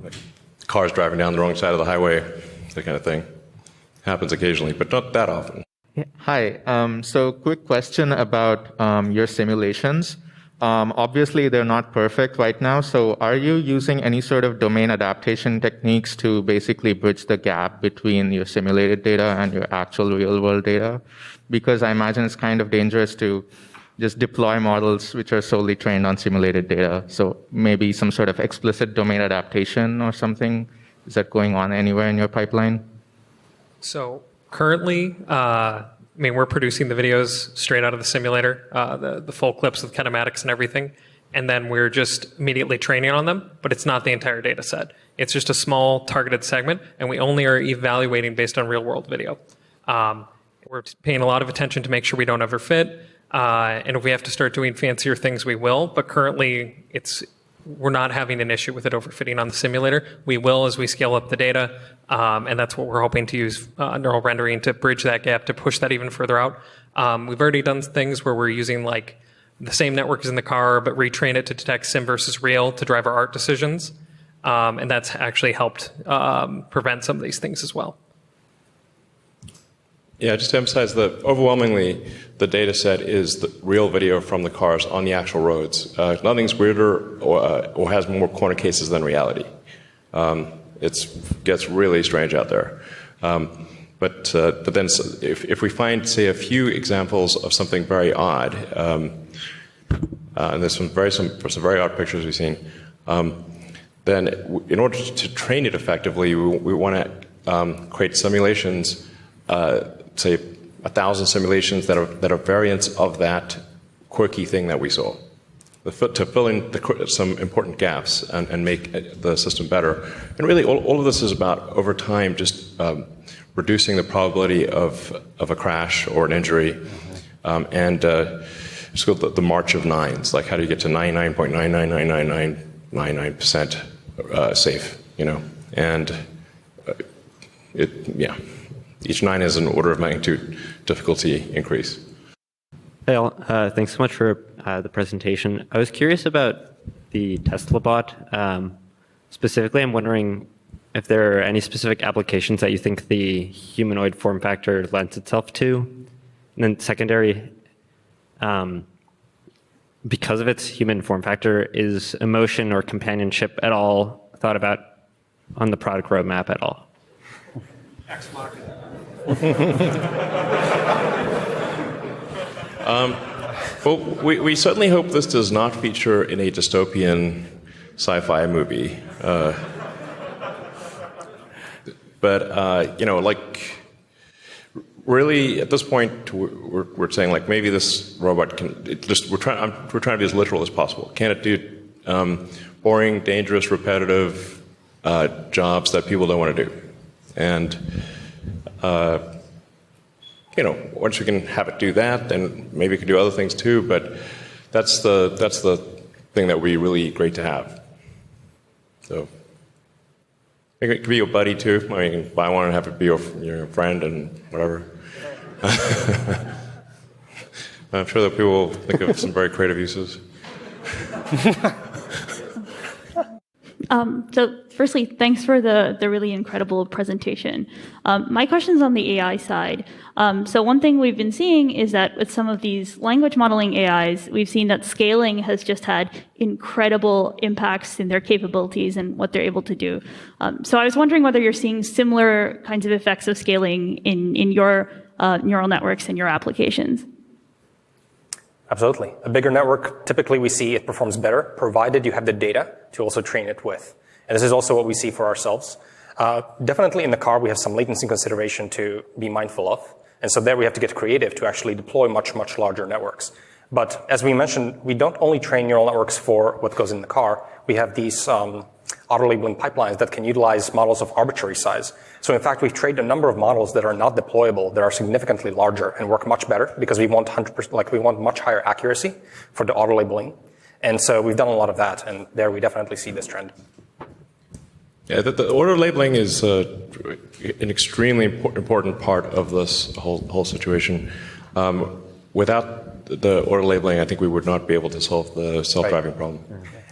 like cars driving down the wrong side of the highway, that kind of thing. Happens occasionally, but not that often. Hi. So quick question about your simulations. Obviously, they're not perfect right now. So are you using any sort of domain adaptation techniques to basically bridge the gap between your simulated data and your actual real-world data? Because I imagine it's kind of dangerous to just deploy models which are solely trained on simulated data. So maybe some sort of explicit domain adaptation or something. Is that going on anywhere in your pipeline? So currently, we're producing the videos straight out of the simulator, the full clips with kinematics and everything, and then we're just immediately training on them, but it's not the entire data set. It's just a small targeted segment, and we only are evaluating based on real-world video. We're paying a lot of attention to make sure we don't overfit, and if we have to start doing fancier things, we will, but currently we're not having an issue with it overfitting on the simulator. We will as we scale up the data, and that's what we're hoping to use neural rendering to bridge that gap, to push that even further out. We've already done things where we're using like the same network as in the car, but retrain it to detect sim versus real to drive our art decisions, and that's actually helped prevent some of these things as well. Yeah, just to emphasize that overwhelmingly the data set is the real video from the cars on the actual roads. Nothing's weirder or has more corner cases than reality. It gets really strange out there. But then if we find, say, a few examples of something very odd, and there's some very odd pictures we've seen, then in order to train it effectively, we want to create simulations, say 1,000 simulations that are variants of that quirky thing that we saw, to fill in some important gaps and make the system better. And really, all of this is about, over time, just reducing the probability of a crash or an injury, and it's called the march of nines. Like, how do you get to 99.9999999% safe? And each 9 is an order of magnitude difficulty increase. Hey all, thanks so much for the presentation. I was curious about the Teslabot. Specifically, I'm wondering if there are any specific applications that you think the humanoid form factor lends itself to. And then secondary, because of its human form factor, is emotion or companionship at all thought about on the product roadmap at all? Well, we certainly hope this does not feature in a dystopian sci-fi movie. But really, at this point, we're saying, like, maybe this robot can we're trying to be as literal as possible. Can it do boring, dangerous, repetitive jobs that people don't want to do? And once we can have it do that, then maybe it can do other things too. But that's the thing that would be really great to have. So it could be your buddy too. I mean, you can buy one and have it be your friend and whatever. I'm sure that people will think of some very creative uses. So firstly, thanks for the really incredible presentation. My question's on the AI side. So one thing we've been seeing is that with some of these language modeling AIs, we've seen that scaling has just had incredible impacts in their capabilities and what they're able to do. So I was wondering whether you're seeing similar kinds of effects of scaling in your neural networks and your applications. Absolutely. A bigger network, typically we see it performs better, provided you have the data to also train it with. And this is also what we see for ourselves. Definitely in the car, we have some latency consideration to be mindful of. And so there we have to get creative to actually deploy much, much larger networks. But as we mentioned, we don't only train neural networks for what goes in the car. We have these auto-labeling pipelines that can utilize models of arbitrary size. So in fact, we've trained a number of models that are not deployable, that are significantly larger and work much better because we want 100%, we want much higher accuracy for the auto-labeling. And so we've done a lot of that, and there we definitely see this trend. Yeah, the order labeling is an extremely important part of this whole situation. Without the order labeling, I think we would not be able to solve the self-driving problem.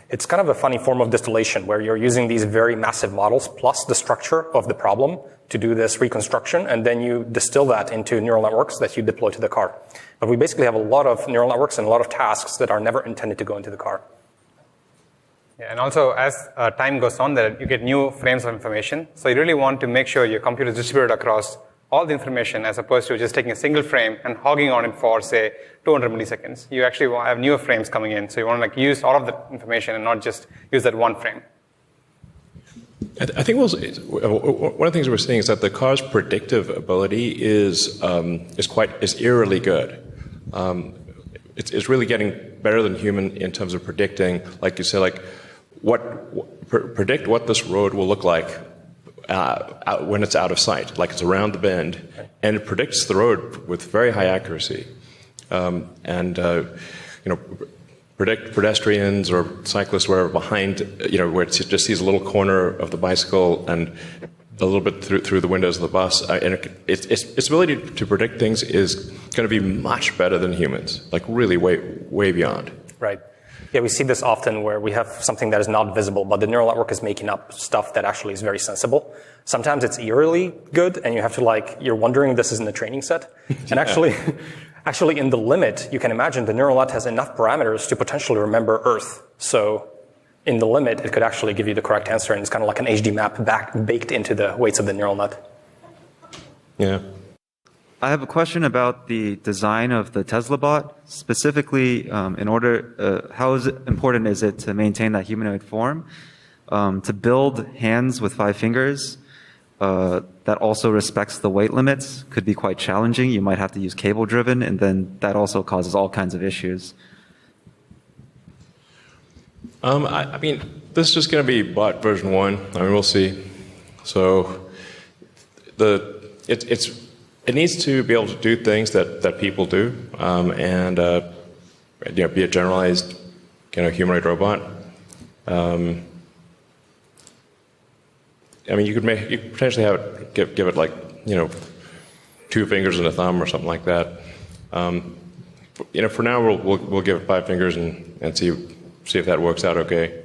It's kind of a funny form of distillation where you're using these very massive models plus the structure of the problem to do this reconstruction, and then you distill that into neural networks that you deploy to the car. But we basically have a lot of neural networks and a lot of tasks that are never intended to go into the car. Yeah, and also as time goes on, that you get new frames of information. So you really want to make sure your computer is distributed across all the information as opposed to just taking a single frame and hogging on it for, say, 200 milliseconds. You actually have newer frames coming in. So you want to use all of the information and not just use that one frame. I think one of the things we're seeing is that the car's predictive ability is eerily good. It's really getting better than human in terms of predicting, like you say, like predict what this road will look like when it's out of sight, like it's around the bend, and it predicts the road with very high accuracy, predict pedestrians or cyclists where behind, where it just sees a little corner of the bicycle and a little bit through the windows of the bus. And its ability to predict things is going to be much better than humans, like really way beyond. Right. Yeah, we see this often where we have something that is not visible, but the neural network is making up stuff that actually is very sensible. Sometimes it's eerily good, and you have to you're wondering this is in the training set. And actually in the limit, you can imagine the neural net has enough parameters to potentially remember Earth. So in the limit, it could actually give you the correct answer, and it's kind of like an HD map baked into the weights of the neural net. Yeah. I have a question about the design of the Teslabot. Specifically, how important is it to maintain that humanoid form? To build hands with 5 fingers that also respects the weight limits could be quite challenging. You might have to use cable-driven, and then that also causes all kinds of issues. I mean, this is just going to be bot version 1. I mean, we'll see. So it needs to be able to do things that people do, and be a generalized humanoid robot. I mean, you could potentially give it 2 fingers and a thumb or something like that. For now we'll give it 5 fingers and see if that works out okay.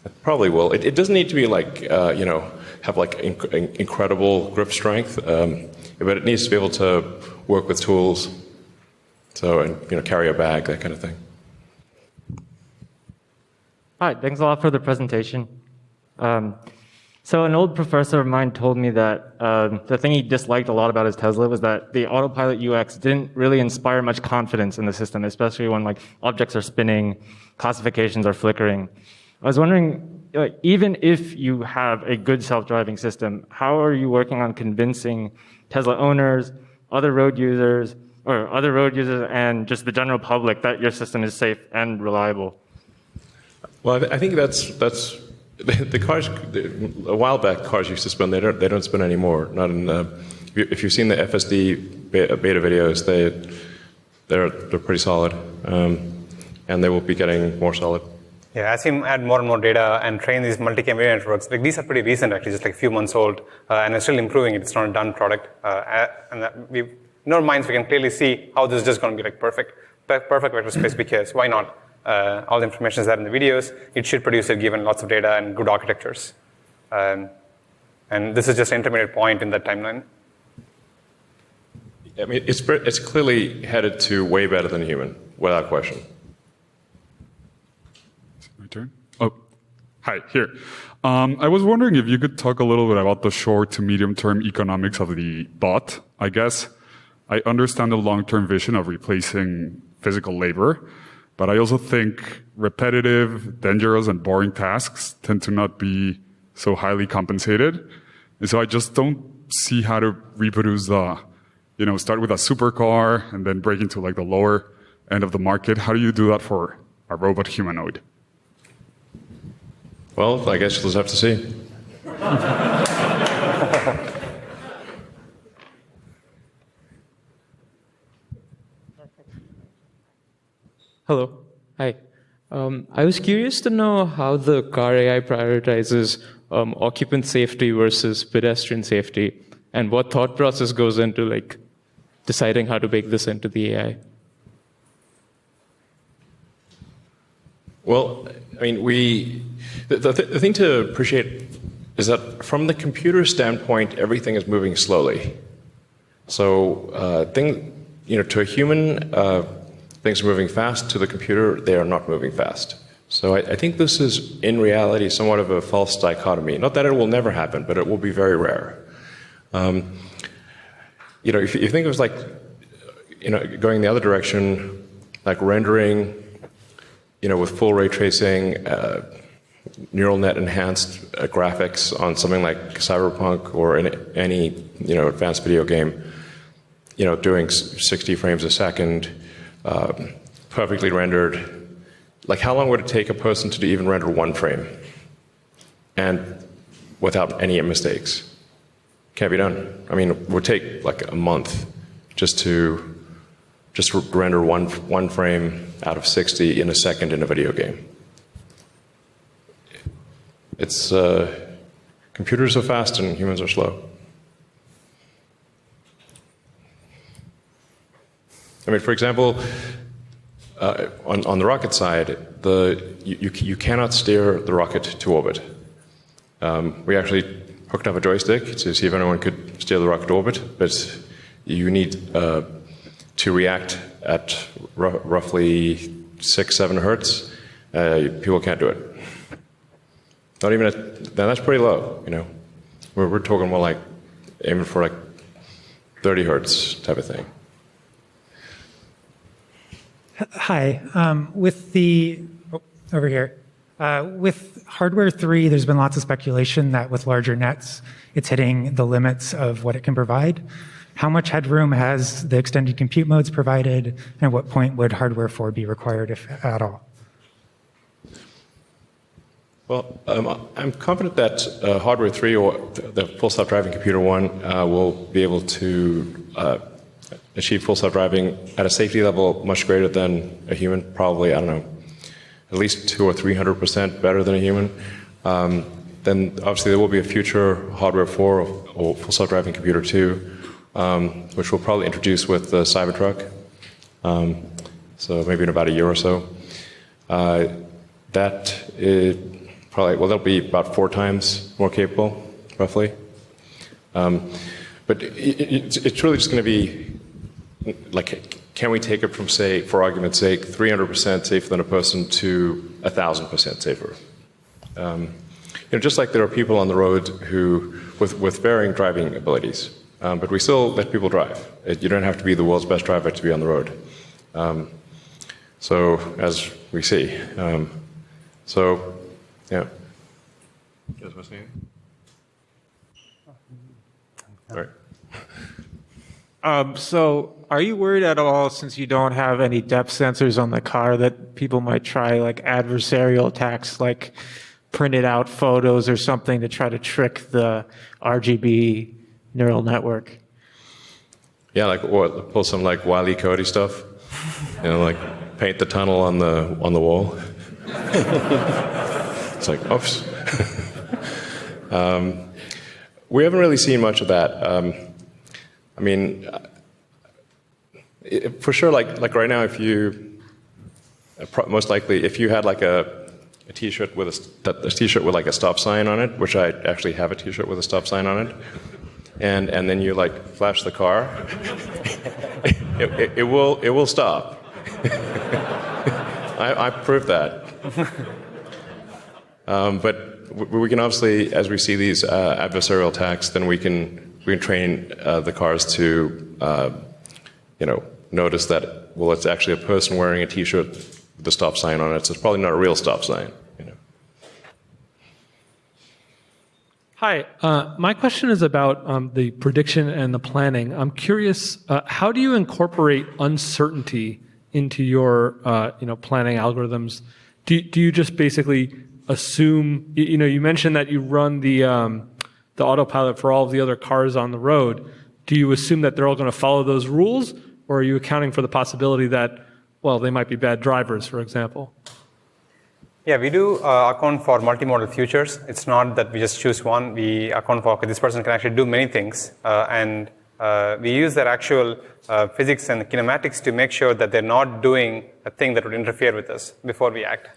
It probably will. It doesn't need to be have incredible grip strength, but it needs to be able to work with tools. So carry a bag, that kind of thing. Hi, thanks a lot for the presentation. So an old professor of mine told me that the thing he disliked a lot about his Tesla was that the autopilot UX didn't really inspire much confidence in the system, especially when objects are spinning, classifications are flickering. I was wondering, even if you have a good self-driving system, how are you working on convincing Tesla owners, other road users, and just the general public that your system is safe and reliable? Well, I think that's the cars. A while back, cars used to spin. They don't spin anymore. Not in. If you've seen the FSD beta videos, they're pretty solid, and they will be getting more solid. Yeah, as you add more and more data and train these multi-cam video networks, these are pretty recent, actually, just a few months old, and it's still improving. It's not a done product, and in our minds, we can clearly see how this is just going to be perfect vector space, because why not? All the information is there in the videos. It should produce it given lots of data and good architectures. And this is just an intermediate point in that timeline. I mean, it's clearly headed to way better than human, without question. My turn? Oh, hi, here. I was wondering if you could talk a little bit about the short to medium term economics of the bot, I guess. I understand the long-term vision of replacing physical labor, but I also think repetitive, dangerous, and boring tasks tend to not be so highly compensated. And so I just don't see how to reproduce start with a supercar and then break into the lower end of the market. How do you do that for a robot humanoid? Well, I guess we'll just have to see. Hello. Hi. I was curious to know how the car AI prioritizes occupant safety versus pedestrian safety, and what thought process goes into like deciding how to bake this into the AI. Well, I mean, the thing to appreciate is that from the computer standpoint, everything is moving slowly. So, to a human, things are moving fast. To the computer, they are not moving fast. So I think this is, in reality, somewhat of a false dichotomy. Not that it will never happen, but it will be very rare. If you think of it like, going the other direction, like rendering, with full ray tracing, neural net enhanced graphics on something like Cyberpunk or any advanced video game, doing 60 frames a second, perfectly rendered. Like, how long would it take a person to even render one frame, and without any mistakes? Can't be done. I mean, it would take like a month just to render one frame out of 60 in a second in a video game. It's computers are fast and humans are slow. I mean, for example, on the rocket side, you cannot steer the rocket to orbit. We actually hooked up a joystick to see if anyone could steer the rocket to orbit, but you need to react at roughly 6-7 hertz. People can't do it. Not even that's pretty low. We're talking more like aiming for like 30 hertz type of thing. Hi. Over here. With hardware 3, there's been lots of speculation that with larger nets, it's hitting the limits of what it can provide. How much headroom has the extended compute modes provided, and at what point would hardware 4 be required, if at all? Well, I'm confident that hardware 3 or the full self-driving computer 1 will be able to achieve full self-driving at a safety level much greater than a human, probably, I don't know, at least 200 or 300% better than a human. Then obviously there will be a future hardware 4 or full self-driving computer 2, which we'll probably introduce with the Cybertruck. So maybe in about a year or so. That is probably, well, that'll be about 4 times more capable, roughly. But it's really just going to be like, can we take it from, say, for argument's sake, 300% safer than a person to 1,000% safer? Just like there are people on the road who, with varying driving abilities, but we still let people drive. You don't have to be the world's best driver to be on the road. So, as we see. Yeah. You guys want to say anything? All right. So are you worried at all, since you don't have any depth sensors on the car, that people might try like adversarial attacks, like printed out photos or something to try to trick the RGB neural network? Yeah, like what? Pull some like Wile E. Coyote stuff, like paint the tunnel on the wall. It's like, oops. We haven't really seen much of that. I mean, for sure, like right now, if you, most likely, if you had like a T-shirt with a T-shirt with like a stop sign on it, which I actually have a T-shirt with a stop sign on it, and then you like flash the car, it will stop. I proved that. But we can obviously, as we see these adversarial attacks, then we can train the cars to, notice that, well, it's actually a person wearing a T-shirt with a stop sign on it, so it's probably not a real stop sign. Hi, my question is about the prediction and the planning. I'm curious, how do you incorporate uncertainty into your, planning algorithms? Do you just basically assume, you mentioned that you run the autopilot for all of the other cars on the road. Do you assume that they're all going to follow those rules, or are you accounting for the possibility that, well, they might be bad drivers, for example? Yeah, we do account for multimodal futures. It's not that we just choose one. We account for, okay, this person can actually do many things. And we use their actual physics and kinematics to make sure that they're not doing a thing that would interfere with us before we act.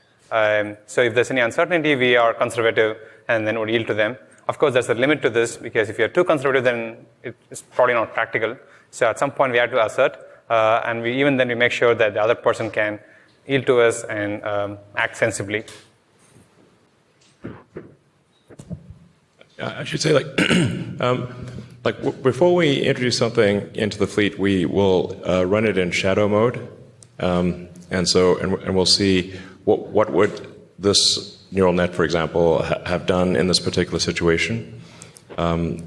So if there's any uncertainty, we are conservative and then would yield to them. Of course, there's a limit to this, because if you're too conservative, then it's probably not practical. So at some point, we have to assert. And even then, we make sure that the other person can yield to us and act sensibly. I should say, before we introduce something into the fleet, we will run it in shadow mode, and we'll see what would this neural net, for example, have done in this particular situation, and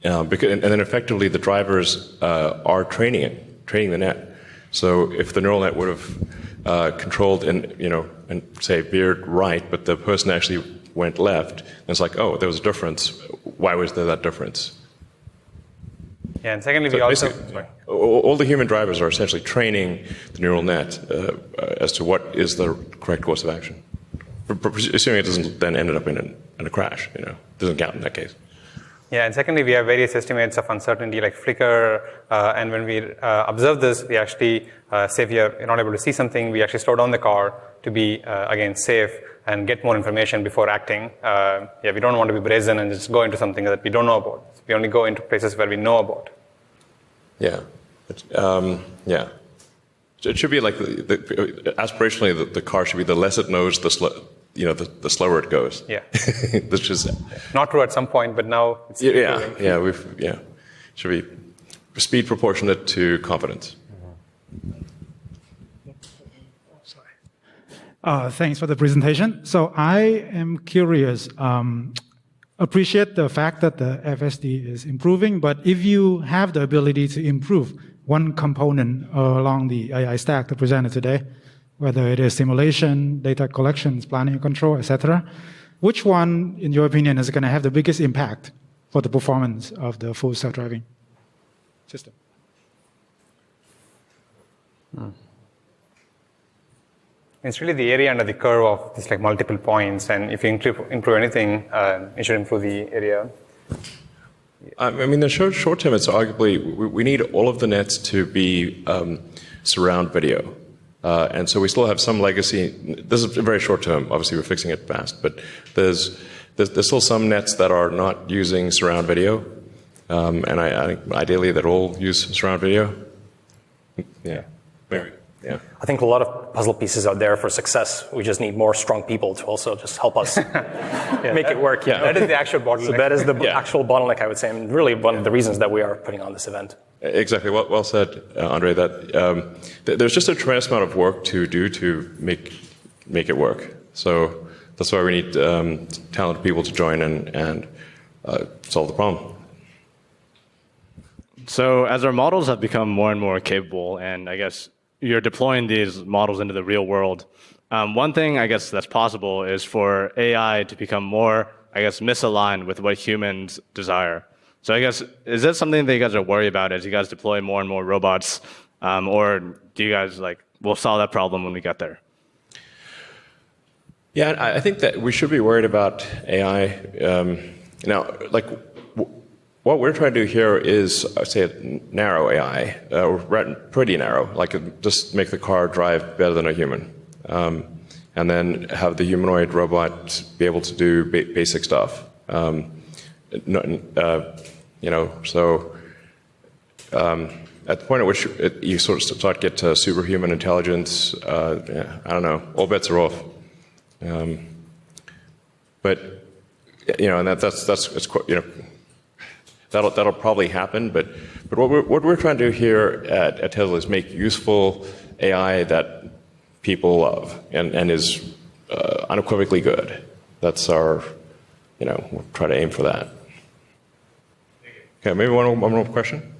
then effectively the drivers are training the net. So if the neural net would have controlled and say veered right, but the person actually went left, and it's like, oh, there was a difference. Why was there that difference? Yeah, and secondly, we also... All the human drivers are essentially training the neural net as to what is the correct course of action. Assuming it doesn't then end up in a crash, it doesn't count in that case. Yeah, and secondly, we have various estimates of uncertainty like flicker, and when we observe this, we actually say if you're not able to see something, we actually slow down the car to be, again, safe and get more information before acting. We don't want to be brazen and just go into something that we don't know about. We only go into places where we know about. Yeah. It should be like, aspirationally, the car should be the less it knows, the slower it goes. Yeah. This is not true at some point, but now it's should be speed proportionate to confidence. Thanks for the presentation. So I am curious. Appreciate the fact that the FSD is improving, but if you have the ability to improve one component along the AI stack that presented today, whether it is simulation, data collections, planning and control, etc., which one, in your opinion, is going to have the biggest impact for the performance of the full self-driving system? It's really the area under the curve of these multiple points, and if you improve anything, it should improve the area. I mean, the short term, it's arguably we need all of the nets to be surround video. And so we still have some legacy. This is very short term. Obviously, we're fixing it fast. But there's still some nets that are not using surround video. And I think ideally that all use surround video. Yeah. Yeah. I think a lot of puzzle pieces out there for success. We just need more strong people to also just help us make it work. Yeah. That is the actual bottleneck. So that is the actual bottleneck, I would say, and really one of the reasons that we are putting on this event. Exactly. Well said, Andre. That there's just a tremendous amount of work to do to make it work. So that's why we need talented people to join and solve the problem. So as our models have become more and more capable, and I guess you're deploying these models into the real world, one thing I guess that's possible is for AI to become more, I guess, misaligned with what humans desire. So I guess, is that something that you guys are worried about as you guys deploy more and more robots? Or do you guys we'll solve that problem when we get there? Yeah, I think that we should be worried about AI. What we're trying to do here is, say, narrow AI, pretty narrow, just make the car drive better than a human. And then have the humanoid robot be able to do basic stuff. So at the point at which you sort of start to get to superhuman intelligence, I don't know, all bets are off. But and that'll probably happen. But what we're trying to do here at Tesla is make useful AI that people love and is unequivocally good. That's our, we'll try to aim for that. Okay, maybe one more question.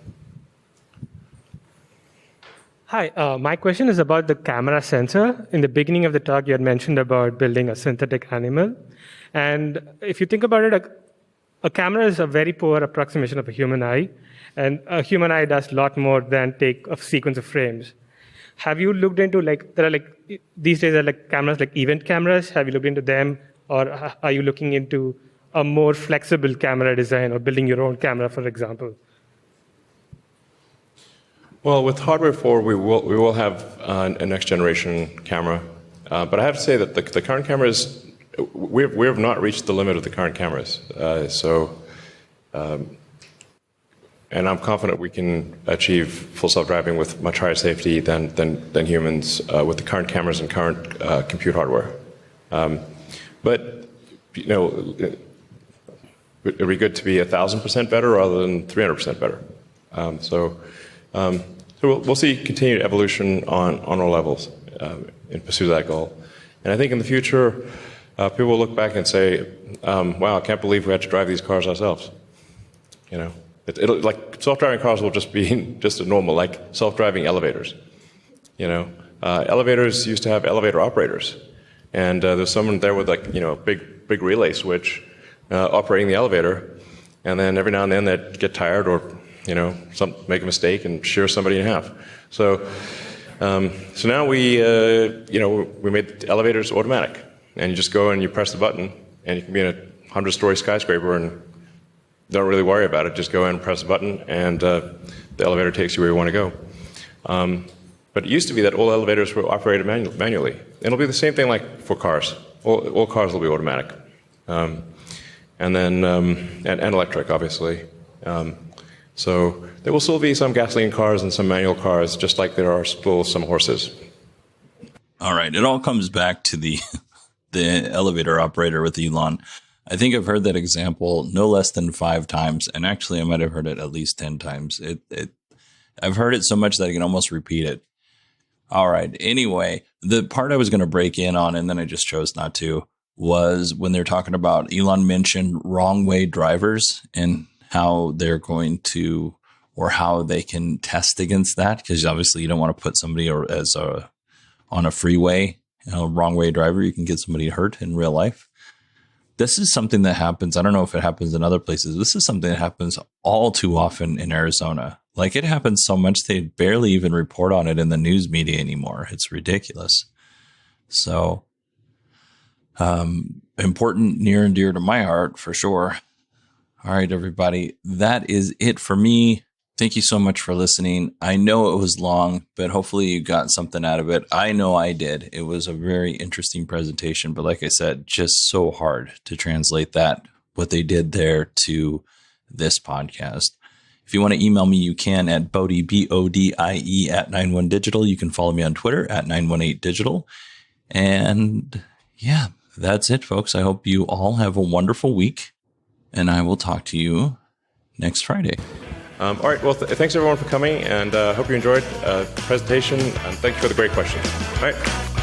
Hi, my question is about the camera sensor. In the beginning of the talk, you had mentioned about building a synthetic animal. And if you think about it, a camera is a very poor approximation of a human eye. And a human eye does a lot more than take a sequence of frames. Have you looked into there are these days are cameras like event cameras? Have you looked into them, or are you looking into a more flexible camera design or building your own camera, for example? Well, with Hardware 4, we will have a next generation camera, but I have to say that the current cameras, we have not reached the limit of the current cameras. And I'm confident we can achieve full self-driving with much higher safety than humans with the current cameras and current compute hardware. But it'd be good to be 1,000% better rather than 300% better. So we'll see continued evolution on all levels in pursuit of that goal. And I think in the future, people will look back and say, "Wow, I can't believe we had to drive these cars ourselves." It'll like self-driving cars will just be just a normal, like self-driving elevators. Elevators used to have elevator operators, and there's someone there with a big relay switch operating the elevator, and then every now and then they'd get tired or make a mistake and shear somebody in half. So now we made the elevators automatic, and you just go and you press the button, and you can be in a 100-story skyscraper and don't really worry about it. Just go in and press the button, and the elevator takes you where you want to go. But it used to be that all elevators were operated manually. It'll be the same thing like for cars. All cars will be automatic, and then and electric, obviously. So there will still be some gasoline cars and some manual cars, just like there are still some horses. All right, it all comes back to the elevator operator with Elon. I think I've heard that example no less than 5 times, and actually I might have heard it at least 10 times. I've heard it so much that I can almost repeat it. All right. Anyway, the part I was going to break in on, and then I just chose not to, was when they're talking about Elon mentioned wrong way drivers and how they're going to, or how they can test against that, because obviously you don't want to put somebody on a freeway, wrong way driver. You can get somebody hurt in real life. This is something that happens. I don't know if it happens in other places. This is something that happens all too often in Arizona. Like, it happens so much they barely even report on it in the news media anymore. It's ridiculous. So important, near and dear to my heart for sure. All right, everybody, that is it for me. Thank you so much for listening. I know it was long, but hopefully you got something out of it. I know I did. It was a very interesting presentation, but like I said, just so hard to translate what they did there to this podcast. If you want to email me, you can at Bodie, BODIE at 91digital. You can follow me on Twitter at 918digital. And yeah, that's it, folks. I hope you all have a wonderful week, and I will talk to you next Friday. All right. Well, thanks everyone for coming, and hope you enjoyed the presentation, and thank you for the great questions. All right.